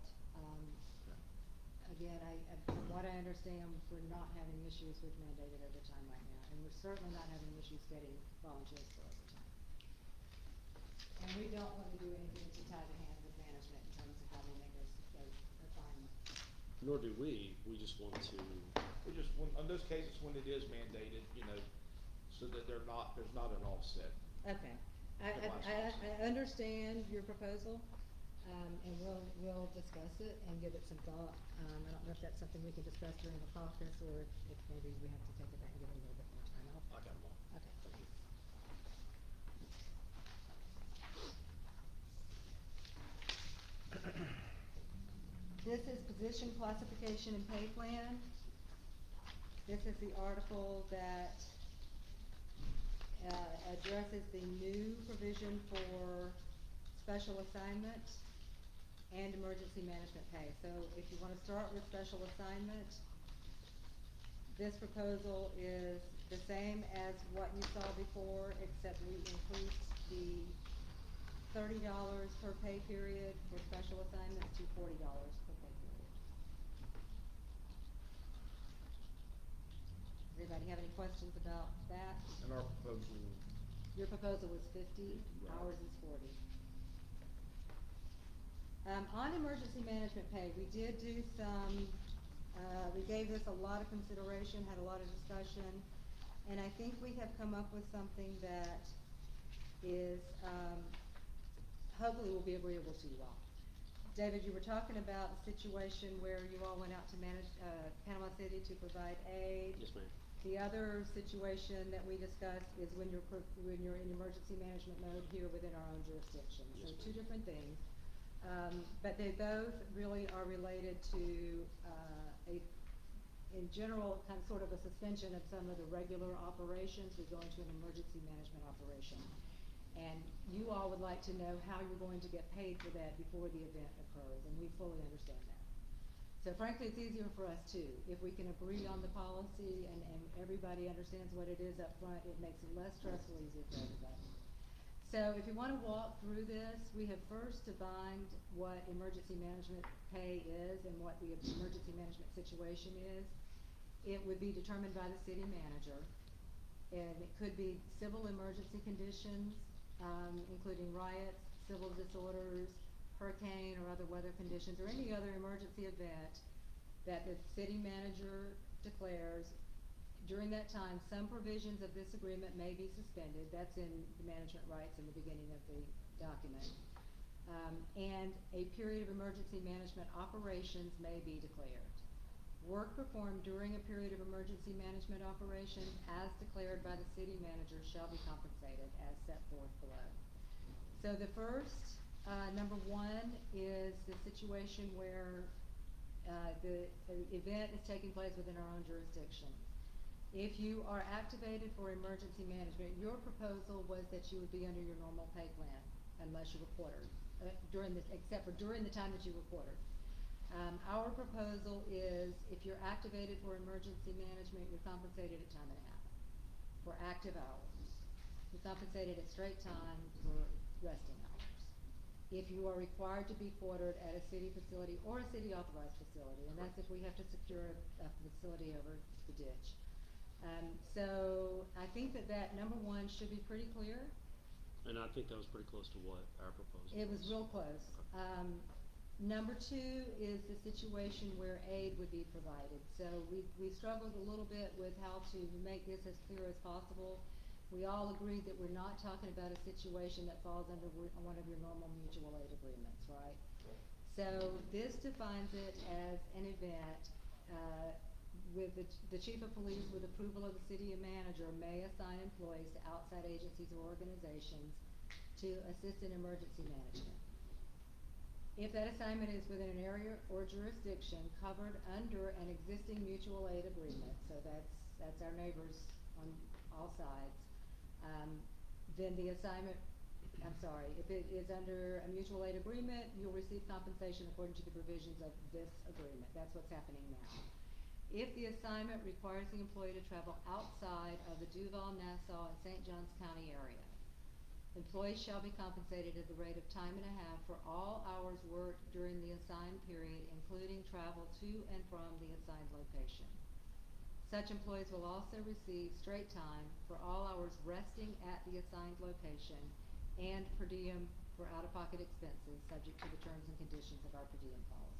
Again, from what I understand, we're not having issues with mandated overtime right now, and we're certainly not having issues getting volunteers for overtime. And we don't wanna do anything to tie the hands of management in terms of how they make those assignments. Nor do we just want to, We just, on those cases when it is mandated, so that there's not an offset. Okay, I Good luck. understand your proposal. and we'll discuss it and give it some thought. I don't know if that's something we can discuss during the caucus, or if maybe we have to take it back and give it a little bit more time. I got them all. Okay, thank you. This is position classification and pay plan. This is the article that addresses the new provision for special assignment and emergency management pay. So if you wanna start with special assignment, this proposal is the same as what you saw before, except we increased the $30 per pay period for special assignments to $40 per pay period. Does anybody have any questions about that? And our proposal, Your proposal was 50, Right. ours is 40. On emergency management pay, we did do some, we gave this a lot of consideration, had a lot of discussion, and I think we have come up with something that is, hopefully will be agreeable to you all. David, you were talking about a situation where you all went out to manage, Panama City to provide aid. Yes, ma'am. The other situation that we discussed is when you're in emergency management mode here within our own jurisdiction. Yes, So ma'am. two different things. But they both really are related to, in general, kind of sort of a suspension of some of the regular operations. We go into an emergency management operation. And you all would like to know how you're going to get paid for that before the event occurs, and we fully understand that. So frankly, it's easier for us too. If we can agree on the policy and everybody understands what it is up front, it makes it less stressful, easier for everybody. So if you wanna walk through this, we have first defined what emergency management pay is and what the emergency management situation is. It would be determined by the city manager, and it could be civil emergency conditions, including riots, civil disorders, hurricane or other weather conditions, or any other emergency event that the city manager declares. During that time, some provisions of this agreement may be suspended. That's in the management rights in the beginning of the document. And a period of emergency management operations may be declared. Work performed during a period of emergency management operations as declared by the city manager shall be compensated as set forth below. So the first, number one, is the situation where the event is taking place within our own jurisdiction. If you are activated for emergency management, your proposal was that you would be under your normal pay plan unless you were quartered, except for during the time that you were quartered. Our proposal is if you're activated for emergency management, you're compensated at time and a half for active hours. You're compensated at straight time for resting hours. If you are required to be quartered at a city facility or a city authorized facility, and that's if we have to secure a facility over the ditch. So I think that number one should be pretty clear. And I think that was pretty close to what our proposal was. It was real close. Okay. Number two is the situation where aid would be provided. So we struggled a little bit with how to make this as clear as possible. We all agreed that we're not talking about a situation that falls under one of your normal mutual aid agreements, right? Right. So this defines it as an event, with the chief of police, with approval of the city manager, may assign employees to outside agencies or organizations to assist in emergency management. If that assignment is within an area or jurisdiction covered under an existing mutual aid agreement, so that's our neighbors on all sides, then the assignment, if it is under a mutual aid agreement, you'll receive compensation according to the provisions of this agreement. That's what's happening now. If the assignment requires the employee to travel outside of the Duval, Nassau, and St. Johns County area, employees shall be compensated at the rate of time and a half for all hours worked during the assigned period, including travel to and from the assigned location. Such employees will also receive straight time for all hours resting at the assigned location and per diem for out-of-pocket expenses, subject to the terms and conditions of our per diem policy.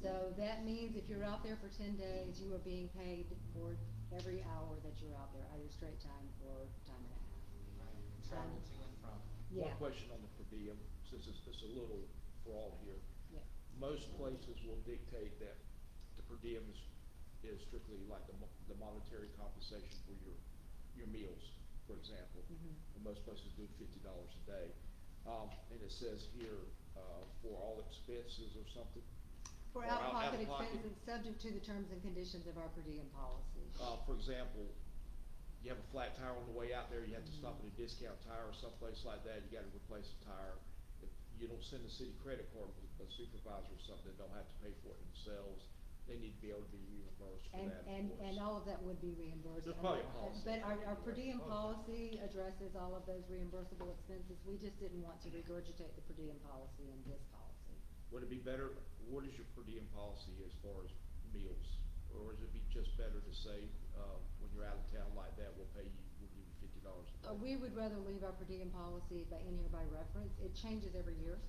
So that means if you're out there for 10 days, you are being paid for every hour that you're out there, either straight time or time and a half. Right, travel to and from. Yeah. One question on the per diem, since it's a little fraud here, Yeah. most places will dictate that the per diem is strictly like the monetary compensation for your meals, for example. Mhm. And most places do $50 a day. And it says here, for all expenses or something. For or out-of-pocket out-of-pocket. expenses, subject to the terms and conditions of our per diem policy. For example, you have a flat tire on the way out there, you have to stop at a discount tire or someplace like that, you gotta replace the tire. If you don't send a city credit card, a supervisor or something, they don't have to pay for it themselves. They need to be able to be reimbursed for that, of course. And all of that would be reimbursed. There's probably a policy. But our per diem policy addresses all of those reimbursable expenses, we just didn't want to regurgitate the per diem policy in this policy. Would it be better, what is your per diem policy as far as meals? Or would it be just better to say, when you're out of town like that, we'll give you $50 a day? We would rather leave our per diem policy in here by reference, it changes every year.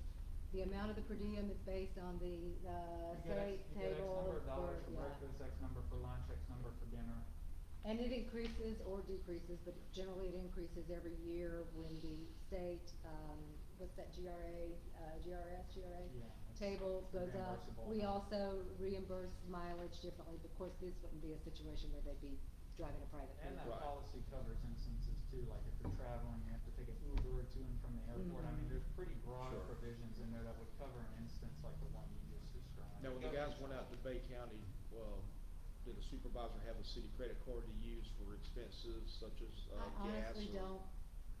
The amount of the per diem is based on the, You get say, X number table of dollars for yeah. breakfast, X number for lunch, X number for dinner. And it increases or decreases, but generally it increases every year when the state, what's that, GRA, GRS, GRA? Yeah, it's Table goes up. reimbursable We amount. also reimburse mileage differently, but of course, this wouldn't be a situation where they'd be driving a private And that vehicle. Right. policy covers instances too, like if you're traveling, you have to take an Uber to and from the airport. I mean, Mhm. there's pretty broad Sure. provisions in there that would cover an instance like the one you just described. Now, when the guys went out to Bay County, did the supervisor have a city credit card to use for expenses such as, gas or? I honestly don't.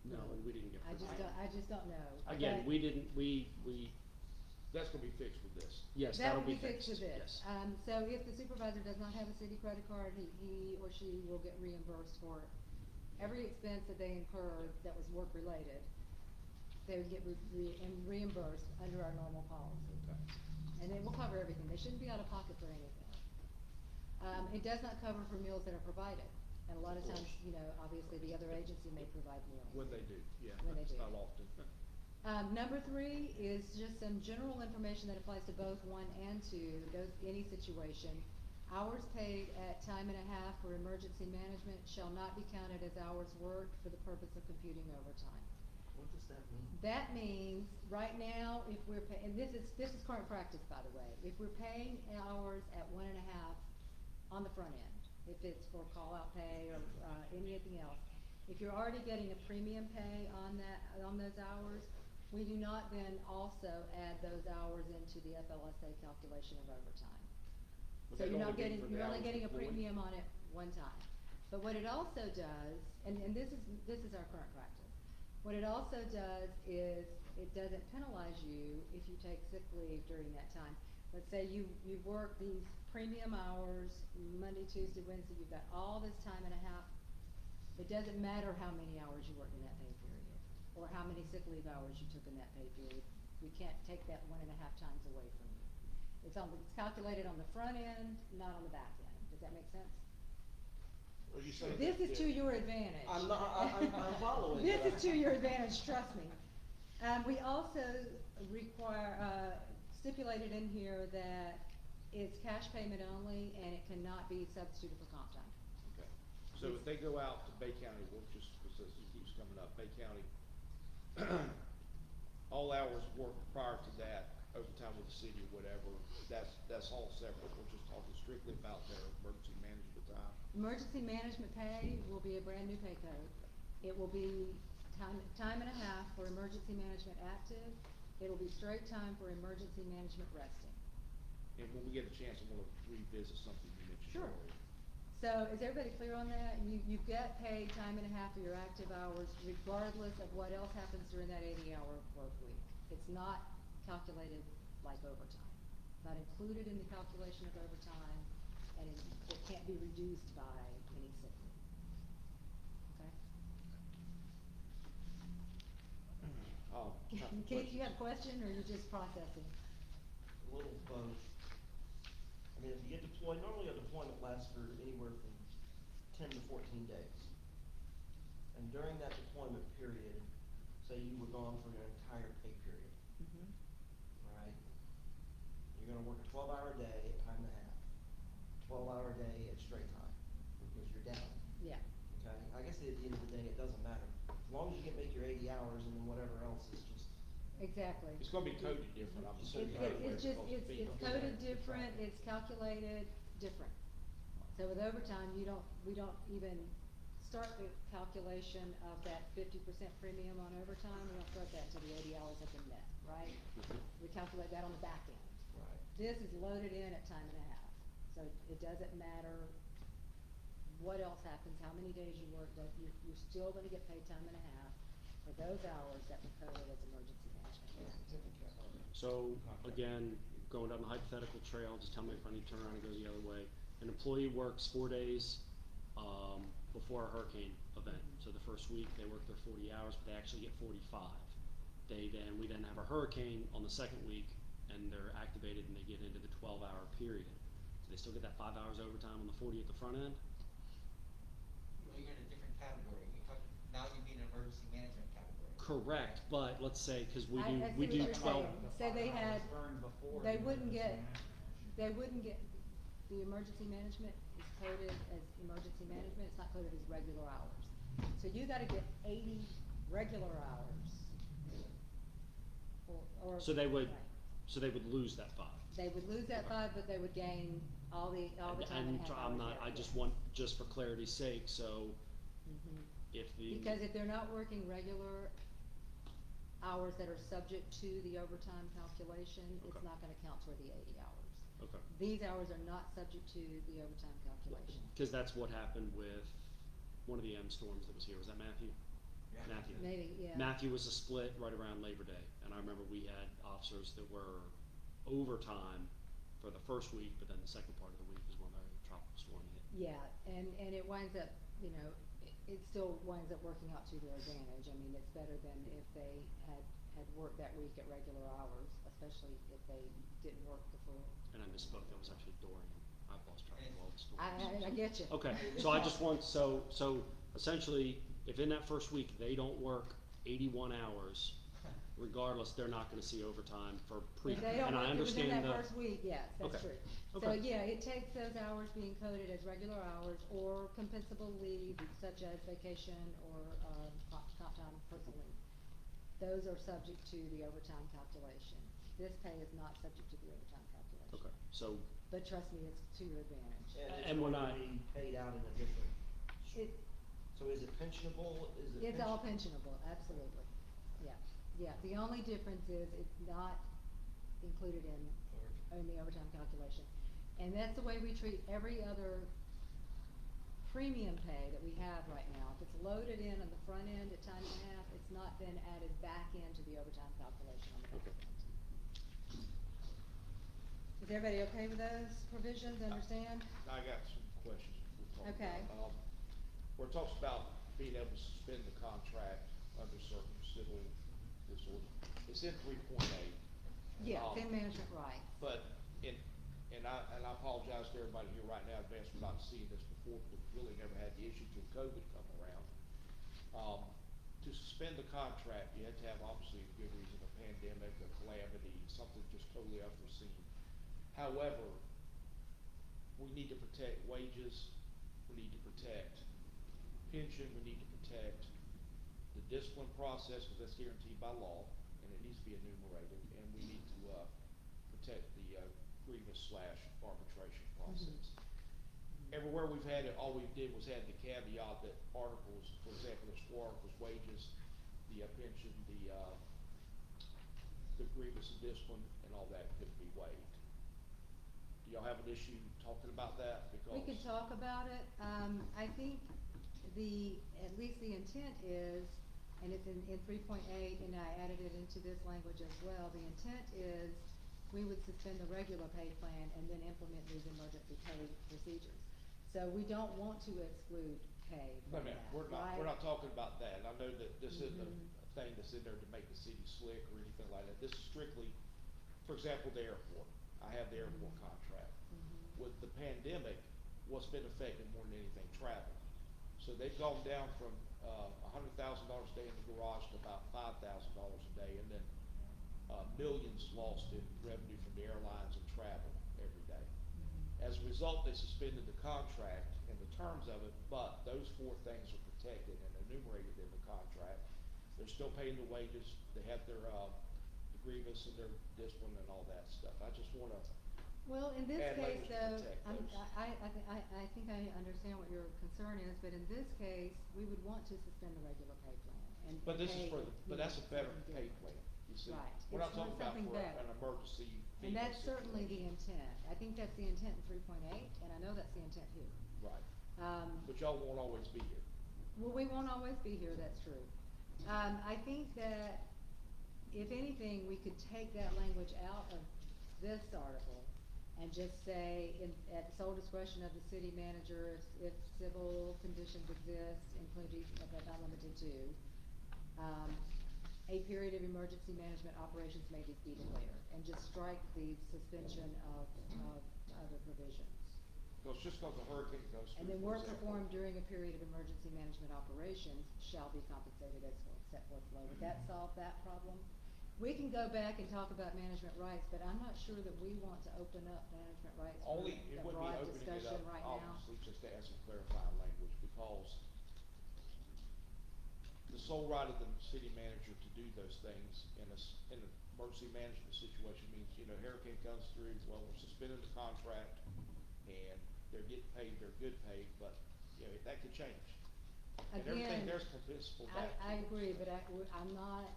No, we didn't get. I per just diem. don't, I just don't know. Again, But we didn't, we, That's gonna be fixed with this. yes, that that'll will be be fixed with this. yes. So if the supervisor does not have a city credit card, he or she will get reimbursed for every expense that they incurred that was work-related. They would get reimbursed under our normal policy. Okay. And it will cover everything, they shouldn't be out of pocket for anything. It does not cover for meals that are provided, and a lot of Of course. times, obviously the other agency may provide meals. When they do, yeah, When they it's do. not often. Number 3 is just some general information that applies to both 1 and 2, goes any situation. Hours paid at time and a half for emergency management shall not be counted as hours worked for the purpose of computing overtime. What does that mean? That means, right now, if we're and this is current practice, by the way, if we're paying hours at 1.5 on the front end, if it's for call-out pay or, anything else, if you're already getting a premium pay on those hours, we do not then also add those hours into the FLSA calculation of overtime. But So they'd you're only not be getting, for the you're only hours getting a deployed? premium on it one time. But what it also does, and this is our current practice, what it also does is, it doesn't penalize you if you take sick leave during that time. Let's say you work these premium hours, Monday, Tuesday, Wednesday, you've got all this time and a half. It doesn't matter how many hours you work in that pay period, or how many sick leave hours you took in that pay period. We can't take that 1.5 times away from you. It's calculated on the front end, not on the back end. Does that make sense? Well, you say This that- is to your advantage. I'm following. This but is to your advantage, trust me. We also require, stipulated in here that it's cash payment only, and it cannot be substituted for comp time. Okay, so if they go out to Bay County, we'll just, because it keeps coming up, Bay County, all hours worked prior to that, overtime with the city or whatever, that's all separate, we're just talking strictly about their emergency management time. Emergency management pay will be a brand new pay code. It will be time and a half for emergency management active. It'll be straight time for emergency management resting. And when we get a chance, I'm gonna revisit something you mentioned Sure. earlier. So is everybody clear on that? You've got paid time and a half for your active hours regardless of what else happens during that 80-hour work week. It's not calculated like overtime. Not included in the calculation of overtime, and it can't be reduced by any sick leave. Okay? Keith, you have a question, or you're just processing? A little both. I mean, if you get deployed, normally a deployment lasts for anywhere from 10 to 14 days. And during that deployment period, say you were gone for your entire pay period, Mm-hmm. all right? You're gonna work a 12-hour day at time and a half, 12-hour day at straight time, because you're down, Yeah. okay? I guess at the end of the day, it doesn't matter. As long as you can make your 80 hours, and then whatever else is just exactly. It's gonna be coded different, I'm assuming. It's just, it's coded different, it's calculated different. So with overtime, we don't even start the calculation of that 50% premium on overtime, we don't start that until the 80 hours have been met, right? We calculate that on the back end. Right. This is loaded in at time and a half, so it doesn't matter what else happens, how many days you work, that you're still gonna get paid time and a half for those hours that were coded as emergency management. So, again, going down the hypothetical trail, just tell me if I need to turn around and go the other way. An employee works 4 days, before a hurricane event. So the first week, they work their 40 hours, but they actually get 45. We then have a hurricane on the second week, and they're activated and they get into the 12-hour period. Do they still get that 5 hours overtime on the 40 at the front end? Well, you're in a different category. Now you'd be in an emergency management category. Correct, but let's say, cause we I see do what you're 12. saying. Say they had, Burned before they the wouldn't emergency get, the emergency management is coded as emergency management, it's not coded as regular hours. So you gotta get 80 regular hours. Or. So they would, right. so they would lose that 5. They would lose that 5, but they would gain all the time and a half I'm hours not, there, I just yeah. want, just for clarity's sake, so Mhm. if the. Because if they're not working regular hours that are subject to the overtime calculation, it's Okay. not gonna count toward the 80 hours. Okay. These hours are not subject to the overtime calculation. Cause that's what happened with one of the M storms that was here, was that Matthew? Yeah. Matthew. Maybe, yeah. Matthew was a split right around Labor Day, and I remember we had officers that were overtime for the first week, but then the second part of the week is when the tropical storm hit. Yeah, and it winds up, it still winds up working out to their advantage. I mean, it's better than if they had worked that week at regular hours, especially if they didn't work the full. And I misspoke, that was actually Dorian. I've lost track of all the storms. I get you. Okay, so I just want, so essentially, if in that first week they don't work 81 hours, regardless, they're not gonna see overtime for If they don't and I work it within understand that first week, yes, that's Okay. true. So, Okay. yeah, it takes those hours being coded as regular hours or compensable leave, such as vacation or, comp time, personal leave. Those are subject to the overtime calculation. This pay is not subject to the overtime calculation. Okay, so, But trust me, it's to your advantage. And we're it's not- going to be paid out in a different, It, so is it pensionable, is it? it's all pensionable, absolutely, yeah, yeah. The only difference is it's not included in the overtime calculation. And that's the way we treat every other premium pay that we have right now. If it's loaded in on the front end at time and a half, it's not then added back into the overtime calculation on the back Okay. end. Is everybody okay with those provisions, understand? I got some questions we'll talk Okay. about. Where it talks about being able to suspend the contract under certain civil disorder, it's in 3.8. Yeah, it's in management rights. But and I apologize to everybody here right now in advance for not seeing this before, because we've really never had the issue till COVID come around. To suspend the contract, you had to have obviously a good reason, a pandemic, a calamity, something just totally unforeseen. However, we need to protect wages, we need to protect pension, we need to protect the discipline process, because that's guaranteed by law, and it needs to be enumerated, and we need to, protect the, grievance/arbitration process. Everywhere we've had it, all we did was add the caveat that articles, for example, there's 4 articles, wages, the pension, the grievance and discipline, and all that could be waived. Do y'all have an issue talking about that? Because We could talk about it. I think at least the intent is, and it's in 3.8, and I added it into this language as well, the intent is we would suspend the regular pay plan and then implement these emergency pay procedures. So we don't want to exclude pay No, from ma'am, that, we're right? not talking about that, and I know that this isn't a Mhm. thing that's in there to make the city slick or anything like that. This is strictly, for example, the airport. I have the airport contract. Mhm. With the pandemic, what's been affected more than anything, travel. So they've gone down from, $100,000 a day in the garage to about $5,000 a day, and then, millions lost in revenue from the airlines and travel every day. As a result, they suspended the contract and the terms of it, but those 4 things are protected and enumerated in the contract. They're still paying the wages, they have their, grievance and their discipline and all that stuff. I just wanna, Well, in this Add case language to though, protect I'm, those. I think I understand what your concern is, but in this case, we would want to suspend the regular pay plan and but this is pay, for the, you but that's know, a better something pay different. plan, you see? Right. We're not It's talking about something for better. an emergency And vehicle that's certainly the situation. intent. I think that's the intent in 3.8, and I know that's the intent here. Right, Um, but y'all won't always be here. well, we won't always be here, that's true. I think that if anything, we could take that language out of this article and just say, at the sole discretion of the city manager, if civil conditions exist, including, but not limited to, a period of emergency management operations may be declared, and just strike the suspension of other provisions. No, it's just cause the hurricane goes through. And then for work example. performed during a period of emergency management operations shall be compensated as set forth below. Would that solve that problem? We can go back and talk about management rights, but I'm not sure that we want to open up management rights for Only, it a would be broad opening it discussion up, right now. obviously, just to add some clarifying language, because the sole right of the city manager to do those things in in an emergency management situation means, you know, hurricane comes through, well, we're suspending the contract, and they're getting paid, they're good paid, but, you know, that could change. And everything Again, there's compensable back to I us. agree, but I'm not,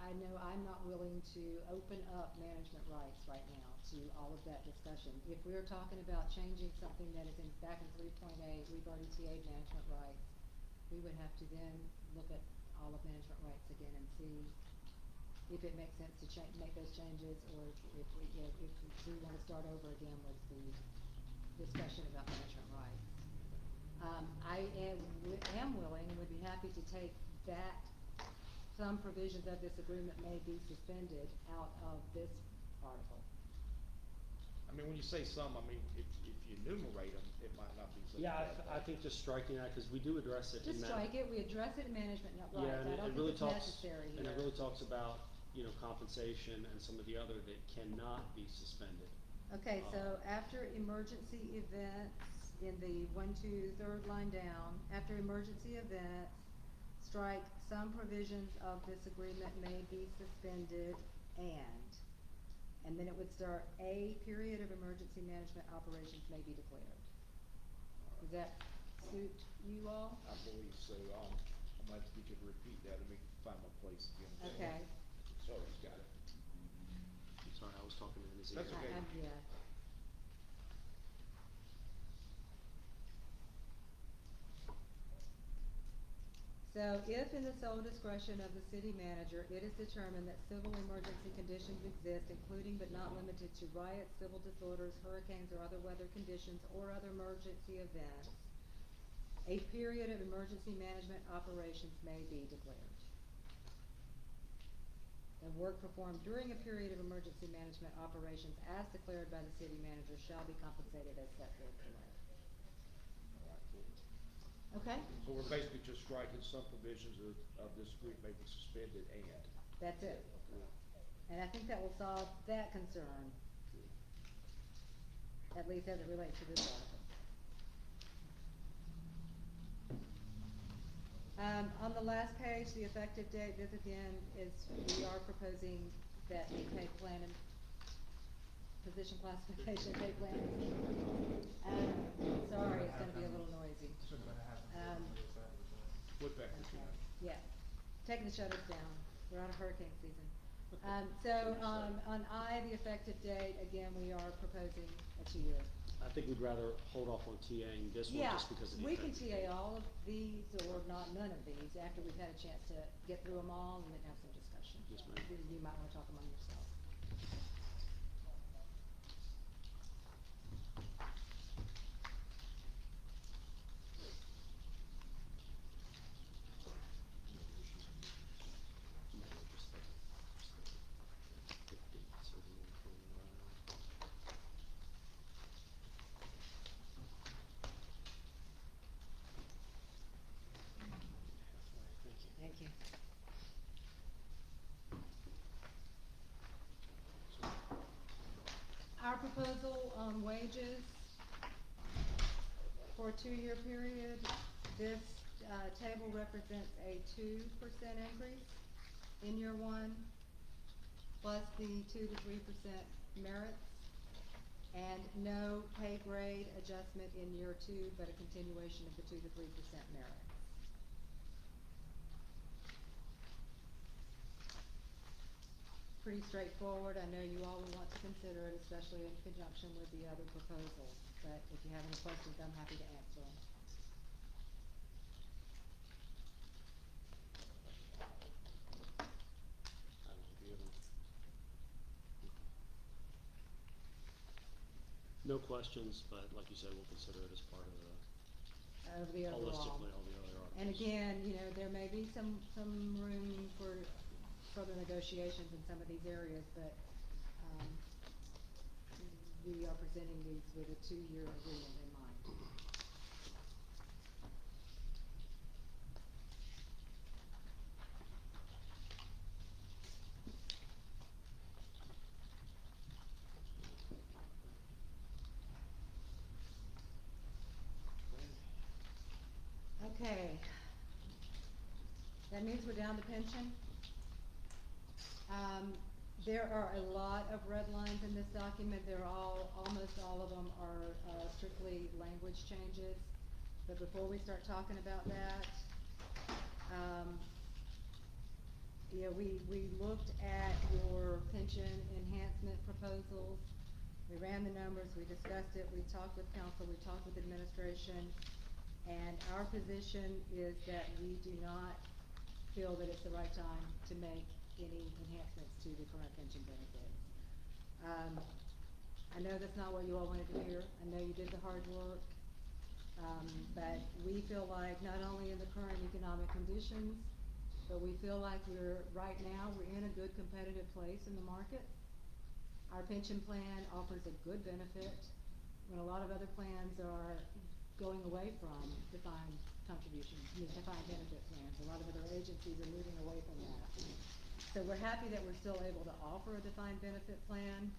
I know I'm not willing to open up management rights right now to all of that discussion. If we're talking about changing something that is back in 3.8, we've already TA'd management rights, we would have to then look at all of management rights again and see if it makes sense to make those changes, or if we wanna start over again with the discussion about management rights. I am willing and would be happy to take that, some provisions of this agreement may be suspended out of this article. I mean, when you say some, I mean, if you enumerate them, it might not be such a Yeah, bad thing. I think just striking that, cause we do address it in Just that. strike it, we address it in management rights, Yeah, and I it don't really think it's talks, necessary here. and it really talks about, you know, compensation and some of the other that cannot be suspended. Okay, so after emergency events, in the 1, 2, third line down, after emergency events, strike some provisions of this agreement may be suspended and then it would start, a period of emergency management operations may be declared. Does that suit you all? I believe so. I'm glad if you could repeat that, let me find my place again. Okay. Sorry, got it. I'm sorry, I was talking in his ear. That's okay. Yeah. So if in the sole discretion of the city manager, it is determined that civil emergency conditions exist, including but not limited to riots, civil disorders, hurricanes, or other weather conditions, or other emergency events, a period of emergency management operations may be declared. And work performed during a period of emergency management operations as declared by the city manager shall be compensated as set forth below. All right, cool. Okay? So we're basically just striking some provisions of this agreement may be suspended and. That's it. Cool. And I think that will solve that concern, at least as it relates to this article. On the last page, the effective date, this again is, we are proposing that the pay plan and position classification, pay plan. Sorry, it's gonna be a little noisy. Flip back to Okay, you. yeah, taking the shutters down, we're out of hurricane season. So, on I, the effective date, again, we are proposing a 2-year. I think we'd rather hold off on TAing this one Yeah, just because of the we can effective date. TA all of these, or none of these, after we've had a chance to get through them all and then have some discussion. Yes, ma'am. You might wanna talk among yourselves. Thank you. Our proposal on wages for a 2-year period, this, table represents a 2% increase. in year one, plus the 2 to 3% merits, and no pay grade adjustment in year two, but a continuation of the 2 to 3% merits. Pretty straightforward. I know you all will want to consider it, especially in conjunction with the other proposals, but if you have any questions, I'm happy to answer them. I don't know if you have any. No questions, but like you said, we'll consider it as part of Of the overall. holistically all the other articles. And again, you know, there may be some room for further negotiations in some of these areas, but, we are presenting these with a 2-year agreement in mind. Okay. That means we're down to pension. There are a lot of red lines in this document. Almost all of them are strictly language changes. But before we start talking about that, we looked at your pension enhancement proposals. We ran the numbers, we discussed it, we talked with council, we talked with administration, and our position is that we do not feel that it's the right time to make any enhancements to the current pension benefits. I know that's not what you all wanted to hear. I know you did the hard work. But we feel like not only in the current economic conditions, but we feel like right now we're in a good competitive place in the market. Our pension plan offers a good benefit when a lot of other plans are going away from defined contributions, defined benefit plans. A lot of other agencies are moving away from that. So we're happy that we're still able to offer a defined benefit plan.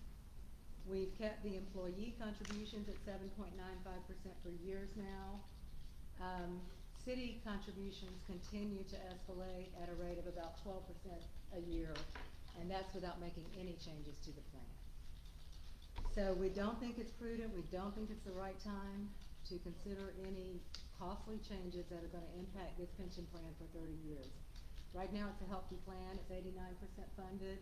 We've kept the employee contributions at 7.95% for years now. City contributions continue to escalate at a rate of about 12% a year, and that's without making any changes to the plan. So we don't think it's prudent, we don't think it's the right time to consider any costly changes that are gonna impact this pension plan for 30 years. Right now, it's a healthy plan, it's 89% funded.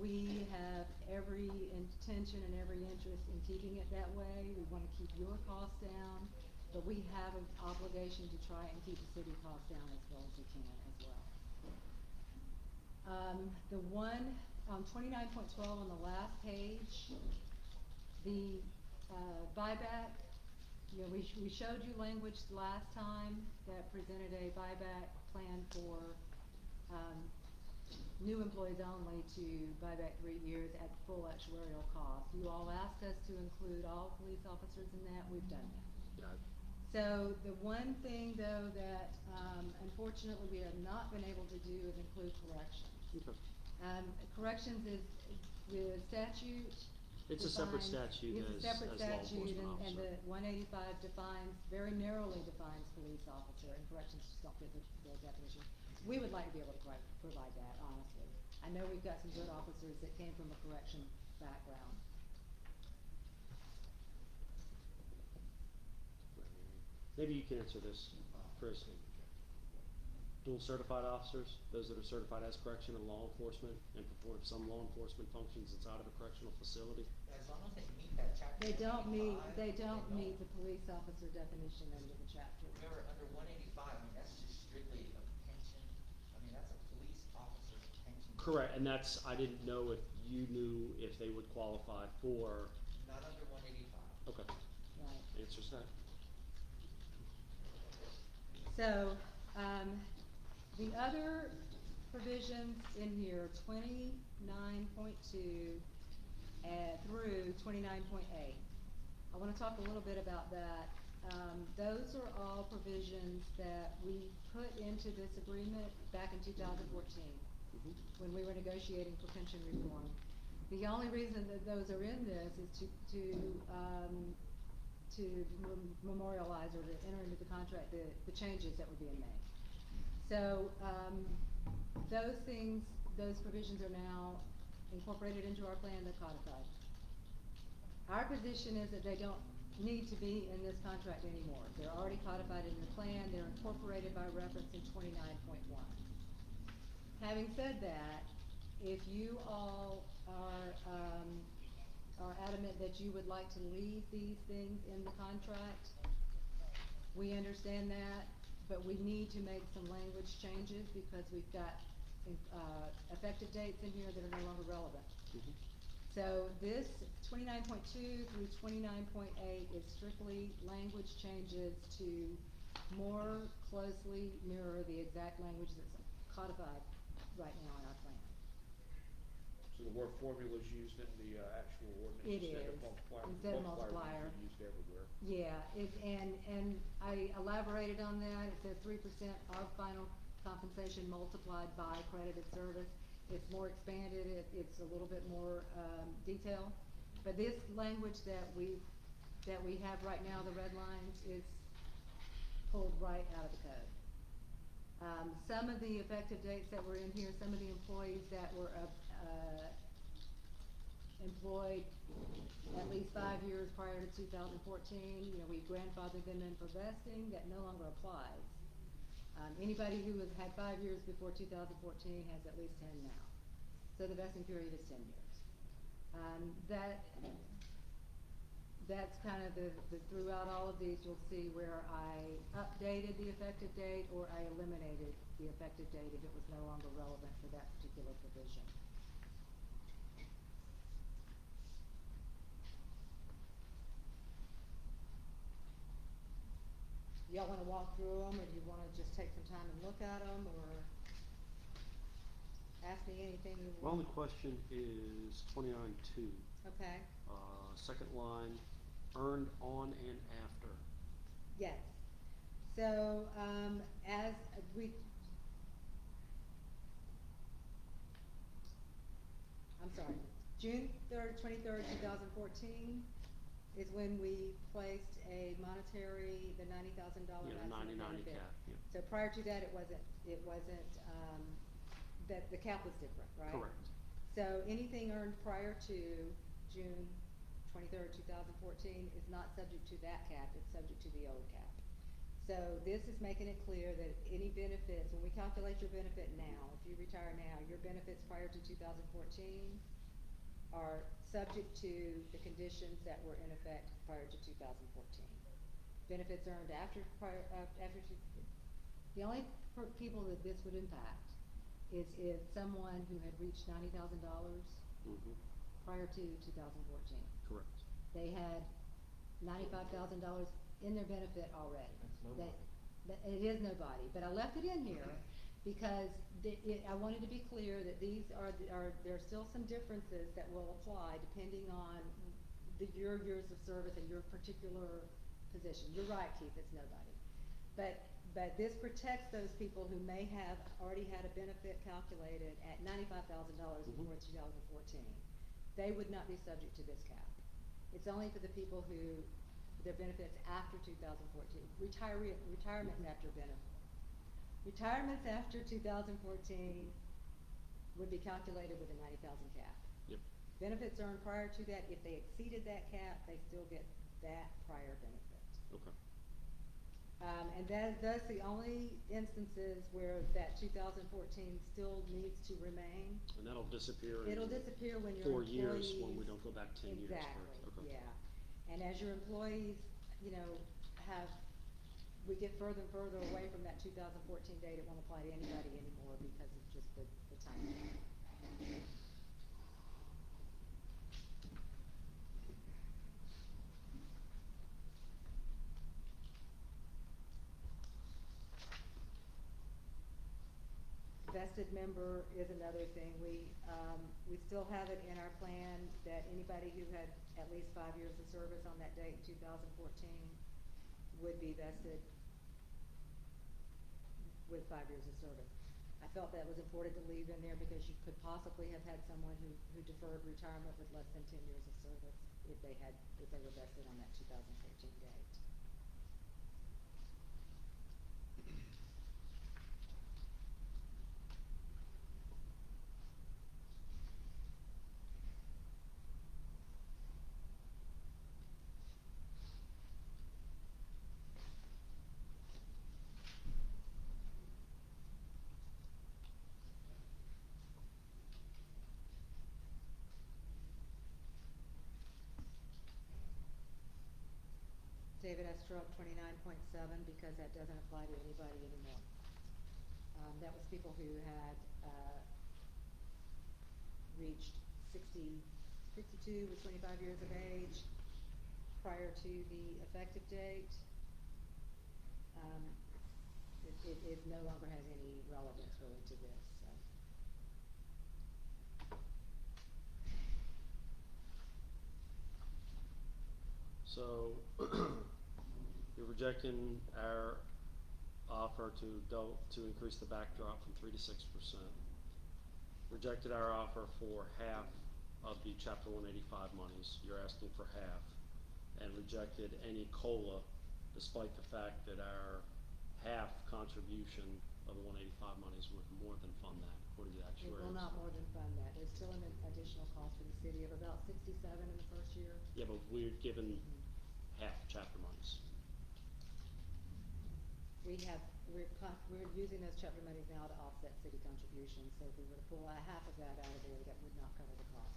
We have every intention and every interest in keeping it that way. We wanna keep your costs down, but we have an obligation to try and keep the city costs down as well as we can as well. The one, on 29.12 on the last page, the buyback, we showed you language last time that presented a buyback plan for new employees only to buy back 3 years at full actuarial cost. You all asked us to include all police officers in that, we've done that. Yeah. So the one thing though that unfortunately we have not been able to do is include corrections. Okay. Corrections is the statute. It's a separate statute It's a separate as law statute, enforcement and officer. the 185 very narrowly defines police officer, and corrections just don't fit the definition. We would like to be able to provide that, honestly. I know we've got some good officers that came from a correction background. Maybe you can answer this, Chris. Dual certified officers, those that are certified as correction and law enforcement and perform some law enforcement functions inside of a correctional facility. As long as they meet that chapter. They don't 185, meet the police officer definition under the chapter. Remember, under 185, I mean, that's just strictly a pension, I mean, that's a police officer's pension. Correct, and I didn't know if you knew if they would qualify for. Not under 185. Okay, Right. answers that. So, the other provisions in here, 29.2 through 29.8. I wanna talk a little bit about that. Those are all provisions that we put into this agreement back in 2014, when we were negotiating for pension reform. The only reason that those are in this is to memorialize or to enter into the contract the changes that were being made. So, those things, those provisions are now incorporated into our plan, they're codified. Our position is that they don't need to be in this contract anymore. They're already codified in the plan, they're incorporated by reference in 29.1. Having said that, if you all are adamant that you would like to leave these things in the contract, we understand that, but we need to make some language changes because we've got effective dates in here that are no longer relevant. Mhm. So this 29.2 through 29.8 is strictly language changes to more closely mirror the exact language that's codified right now in our plan. So the word formula is used in the actual ordinance It instead is, of multiplier. instead of Multiplier multiplier. is used everywhere. Yeah, and I elaborated on that. It says 3% of final compensation multiplied by credited service. It's more expanded, it's a little bit more, detailed. But this language that we have right now, the red lines, is pulled right out of the code. Some of the effective dates that were in here, some of the employees that were, employed at least 5 years prior to 2014, we grandfathered them in for vesting, that no longer applies. Anybody who has had 5 years before 2014 has at least 10 now. So the vesting period is 10 years. That's kind of the throughout all of these, you'll see where I updated the effective date or I eliminated the effective date if it was no longer relevant for that particular provision. Y'all wanna walk through them, or do you wanna just take some time and look at them, or ask me anything you My want? only question is 29.2. Okay, Second line, earned on and after. yes. So, as I'm sorry, June 23rd, 2014 is when we placed a monetary, the $90,000 Yeah, the maximum 90/90 benefit. cap, yeah. So prior to that, it wasn't, that the cap was different, right? Correct. So anything earned prior to June 23rd, 2014 is not subject to that cap, it's subject to the old cap. So this is making it clear that any benefits, when we calculate your benefit now, if you retire now, your benefits prior to 2014 are subject to the conditions that were in effect prior to 2014. Benefits earned after the only people that this would impact is if someone who had reached $90,000 Mm-hmm. prior to 2014. Correct. They had $95,000 in their benefit already. That's nobody. It is nobody, but I left it in here because I wanted to be clear that these there are still some differences that will apply depending on your years of service and your particular position. You're right, Keith, it's nobody. But this protects those people who may have already had a benefit calculated at $95,000 before 2014. They would not be subject to this cap. It's only for the people who, their benefits after 2014, retirements after benefit. Retirements after 2014 would be calculated with a 90,000 cap. Yep. Benefits earned prior to that, if they exceeded that cap, they still get that prior benefit. Okay. And that's the only instances where that 2014 still needs to remain. And that'll disappear It'll in disappear when your 4 years when we employees- don't go back 10 years. Exactly, Correct. Okay. yeah. And as your employees, we get further and further away from that 2014 date, it won't apply to anybody anymore because of just the time. Vested member is another thing. We still have it in our plan that anybody who had at least 5 years of service on that date in 2014 would be vested with 5 years of service. I felt that was important to leave in there because you could possibly have had someone who deferred retirement with less than 10 years of service if they were vested on that 2014 date. struck 29.7 because that doesn't apply to anybody anymore. That was people who had, reached 62 with 25 years of age prior to the effective date. It no longer has any relevance really to this, so. So, you're rejecting our offer to increase the backdrop from 3 to 6%. Rejected our offer for half of the Chapter 185 monies, you're asking for half. And rejected any COLA, despite the fact that our half contribution of the 185 monies would more than fund that, according to the It actuaries. will not more than fund that. There's still an additional cost for the city of about 67 in the first year. Yeah, but we're given half chapter monies. We're using those chapter monies now to offset city contributions, so if we were to pull a half of that out of there, that would not cover the cost.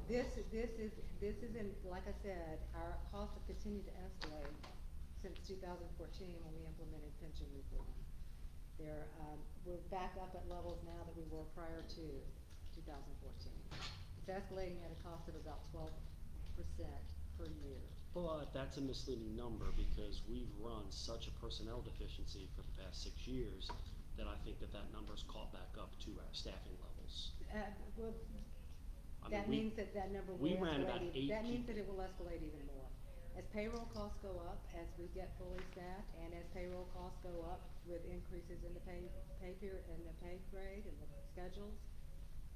This isn't, like I said, our costs have continued to escalate since 2014 when we implemented pension reform. We're back up at levels now that we were prior to 2014. It's escalating at a cost of about 12% per year. But that's a misleading number because we've run such a personnel deficiency for the past 6 years that I think that number's caught back up to our staffing levels. Well, I that mean, means that number will we ran about escalate, 8 that means that it people. will escalate even more. As payroll costs go up, as we get fully staffed, and as payroll costs go up with increases in the pay period, and the pay grade, and the schedules,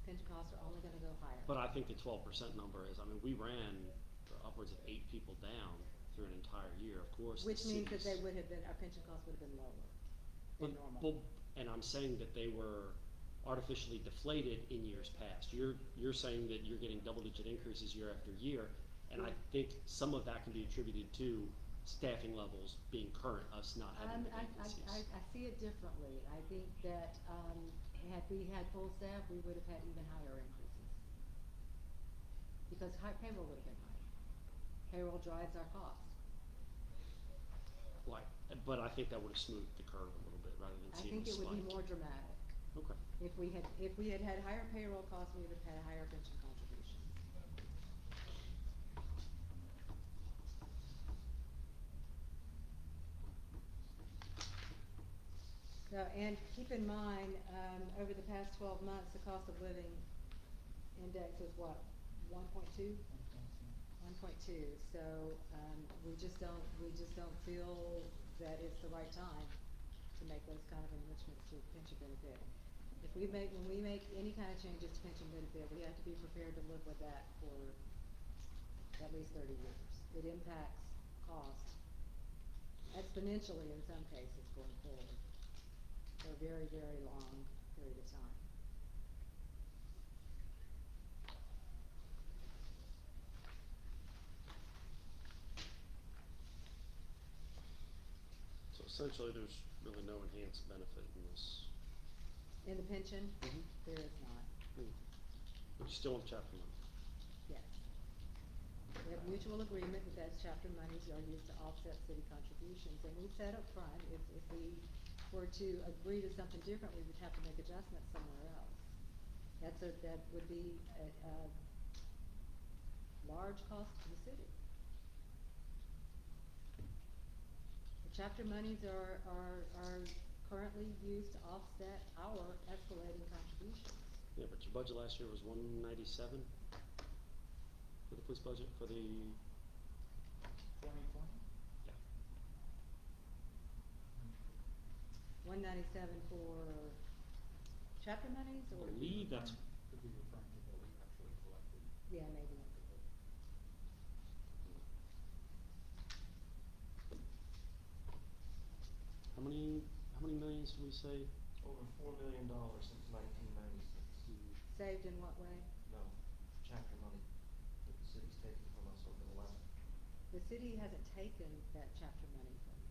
pension costs are only gonna go higher. But I think the 12% number is, I mean, we ran upwards of 8 people down through an entire year, of course. Which means that cities- our pension costs would have been lower than normal. And I'm saying that they were artificially deflated in years past. You're saying that you're getting double-digit increases year after year, and I think some of that can be attributed to staffing levels being current, us not having the vacancies. I see it differently. I think that, had we had full staff, we would have had even higher increases. Because payroll would have been higher. Payroll drives our costs. Like, but I think that would have smoothed the curve a little bit rather than I seeing think a it would be spike. more dramatic. Okay. If we had higher payroll costs, we would have had higher pension contributions. So, and keep in mind, over the past 12 months, the cost of living index is what, 1.2? 1.2, so, we just don't feel that it's the right time to make those kind of enrichments to pension benefit. When we make any kind of changes to pension benefit, we have to be prepared to live with that for at least 30 years. It impacts cost exponentially in some cases going forward for a very, very long period of time. So essentially, there's really no enhanced benefit in this. In the pension, Mhm. there is not, But you still want chapter money. yes. We have mutual agreement that those chapter monies are used to offset city contributions, and we said up front, if we were to agree to something different, we would have to make adjustments somewhere else. That would be a large cost to the city. The chapter monies are currently used to offset our escalating contributions. Yeah, but your budget last year was 197 for the police budget for the. 2020? Yeah. 197 for chapter monies, I or? believe that's. Could be referring to what we actually collected. Yeah, maybe. How many millions did we say? Over $4 million since 1996. Saved in what way? No, chapter money that the city's taken from us over the last. The city hasn't taken that chapter money from you.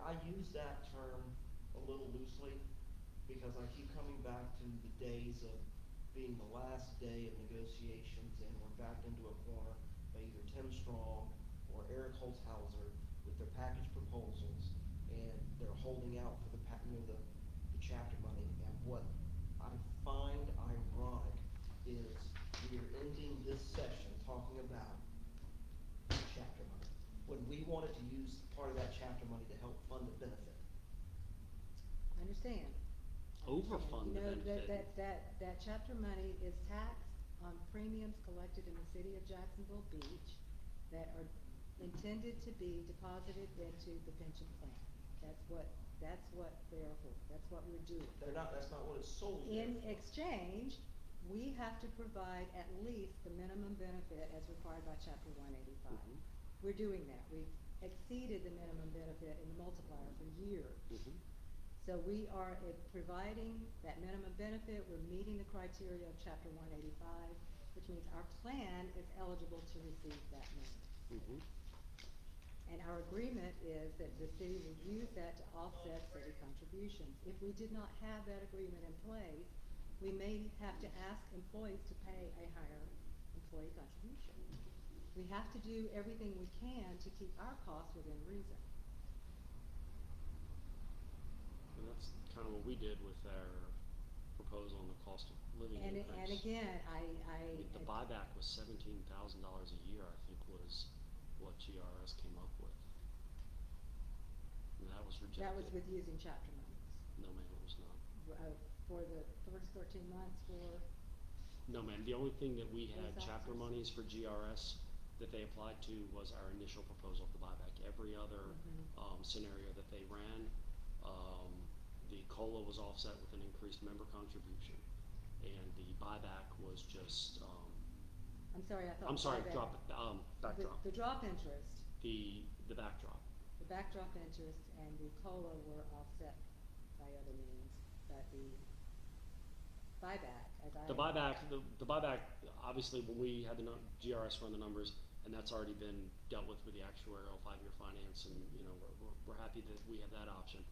I use that term a little loosely because I keep coming back to the days of being the last day of negotiations and we're backed into a corner by either Tim Strong or Eric Holzhauser with their package proposals, and they're holding out for the the chapter money. And what I find ironic is we are ending this session talking about chapter money, when we wanted to use part of that chapter money to help fund the benefit. I understand. Overfund the benefit. That chapter money is taxed on premiums collected in the city of Jacksonville Beach that are intended to be deposited into the pension plan. That's what they are for. That's what we're doing. That's not what it's sold. In exchange, we have to provide at least the minimum benefit as required by chapter 185. Mhm. We're doing that. We've exceeded the minimum benefit in the multiplier for years. Mhm. So we are providing that minimum benefit, we're meeting the criteria of chapter 185, which means our plan is eligible to receive that money. Mhm. And our agreement is that the city will use that to offset city contributions. If we did not have that agreement in place, we may have to ask employees to pay a higher employee contribution. We have to do everything we can to keep our costs within reason. And that's kind of what we did with our proposal on the cost of living increase. And again, I mean, the buyback was $17,000 a year, I think, was what GRS came up with. And that was rejected. that was with using chapter monies. No, ma'am, it was not. For the first 13 months for, No, ma'am, the only thing that we had Police chapter officers? monies for GRS that they applied to was our initial proposal of the buyback. Every other scenario that they ran, the COLA was offset with an increased member contribution, and the buyback was just, I'm sorry, I thought. I'm sorry, buyback- backdrop. The drop interest, The backdrop. the backdrop interest and the COLA were offset by other means, but the buyback, as I. The buyback, obviously, when we had the GRS run the numbers, and that's already been dealt with the actuarial 5-year finance, and, you know, we're happy that we have that option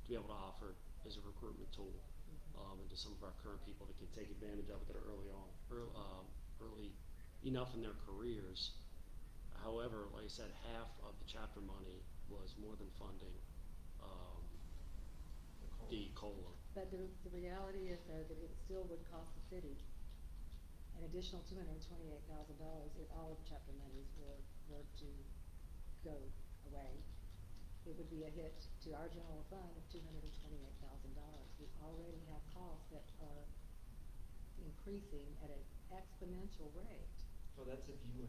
to be able to offer as a recruitment tool, and to some of our current people that can take advantage of it that are early enough in their careers. However, like I said, half of the chapter money was more than funding, the COLA. But the reality is though that it still would cost the city an additional $228,000 if all of chapter monies were to go away. It would be a hit to our general fund of $228,000. We already have costs that are increasing at an exponential rate. So that's if you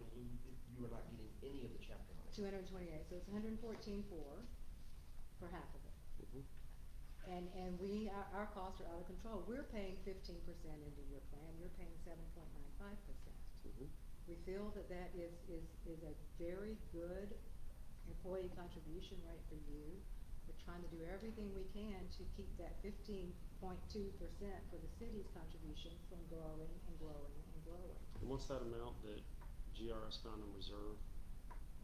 were not getting any of the chapter money. 228, so it's 114.4 for half of it. Mhm. And our costs are out of control. We're paying 15% into your plan, you're paying 7.95%. Mhm. We feel that is a very good employee contribution rate for you. We're trying to do everything we can to keep that 15.2% for the city's contribution from growing and growing and growing. And what's that amount that GRS found in reserve?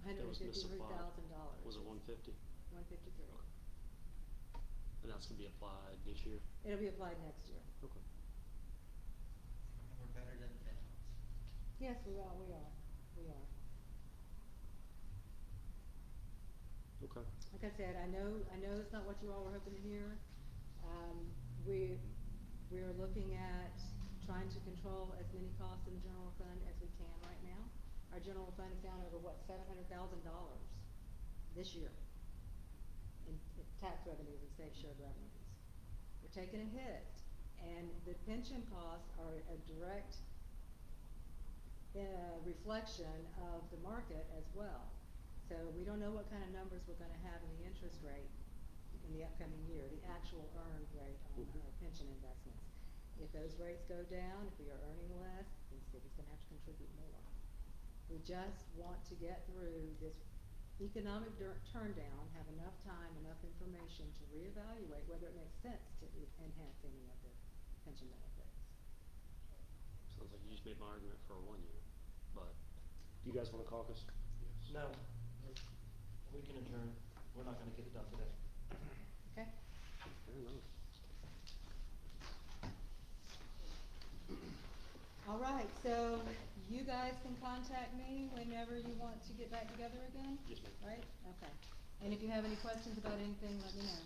That was misapplied? $153,000. Was it 150? 153. And that's gonna be applied this year? It'll be applied next year. Okay. We're better than the Towns. Yes, we are. Okay. Like I said, I know it's not what you all were hoping to hear. We are looking at trying to control as many costs in the general fund as we can right now. Our general fund is down over $700,000 this year in tax revenues and state shared revenues. We're taking a hit, and the pension costs are a direct reflection of the market as well. So we don't know what kind of numbers we're gonna have in the interest rate in the upcoming year, the actual earned rate on our pension investments. If those rates go down, if we are earning less, then the city's gonna have to contribute more. We just want to get through this economic turndown, have enough time, enough information to reevaluate whether it makes sense to enhance any of the pension benefits. Sounds like you just made my argument for 1 year, but, do you guys wanna caucus? No, we can adjourn. We're not gonna get it done today. Okay? Fair enough. All right, so you guys can contact me whenever you want to get back together again, Yes, ma'am. right? Okay. And if you have any questions about anything, let me know.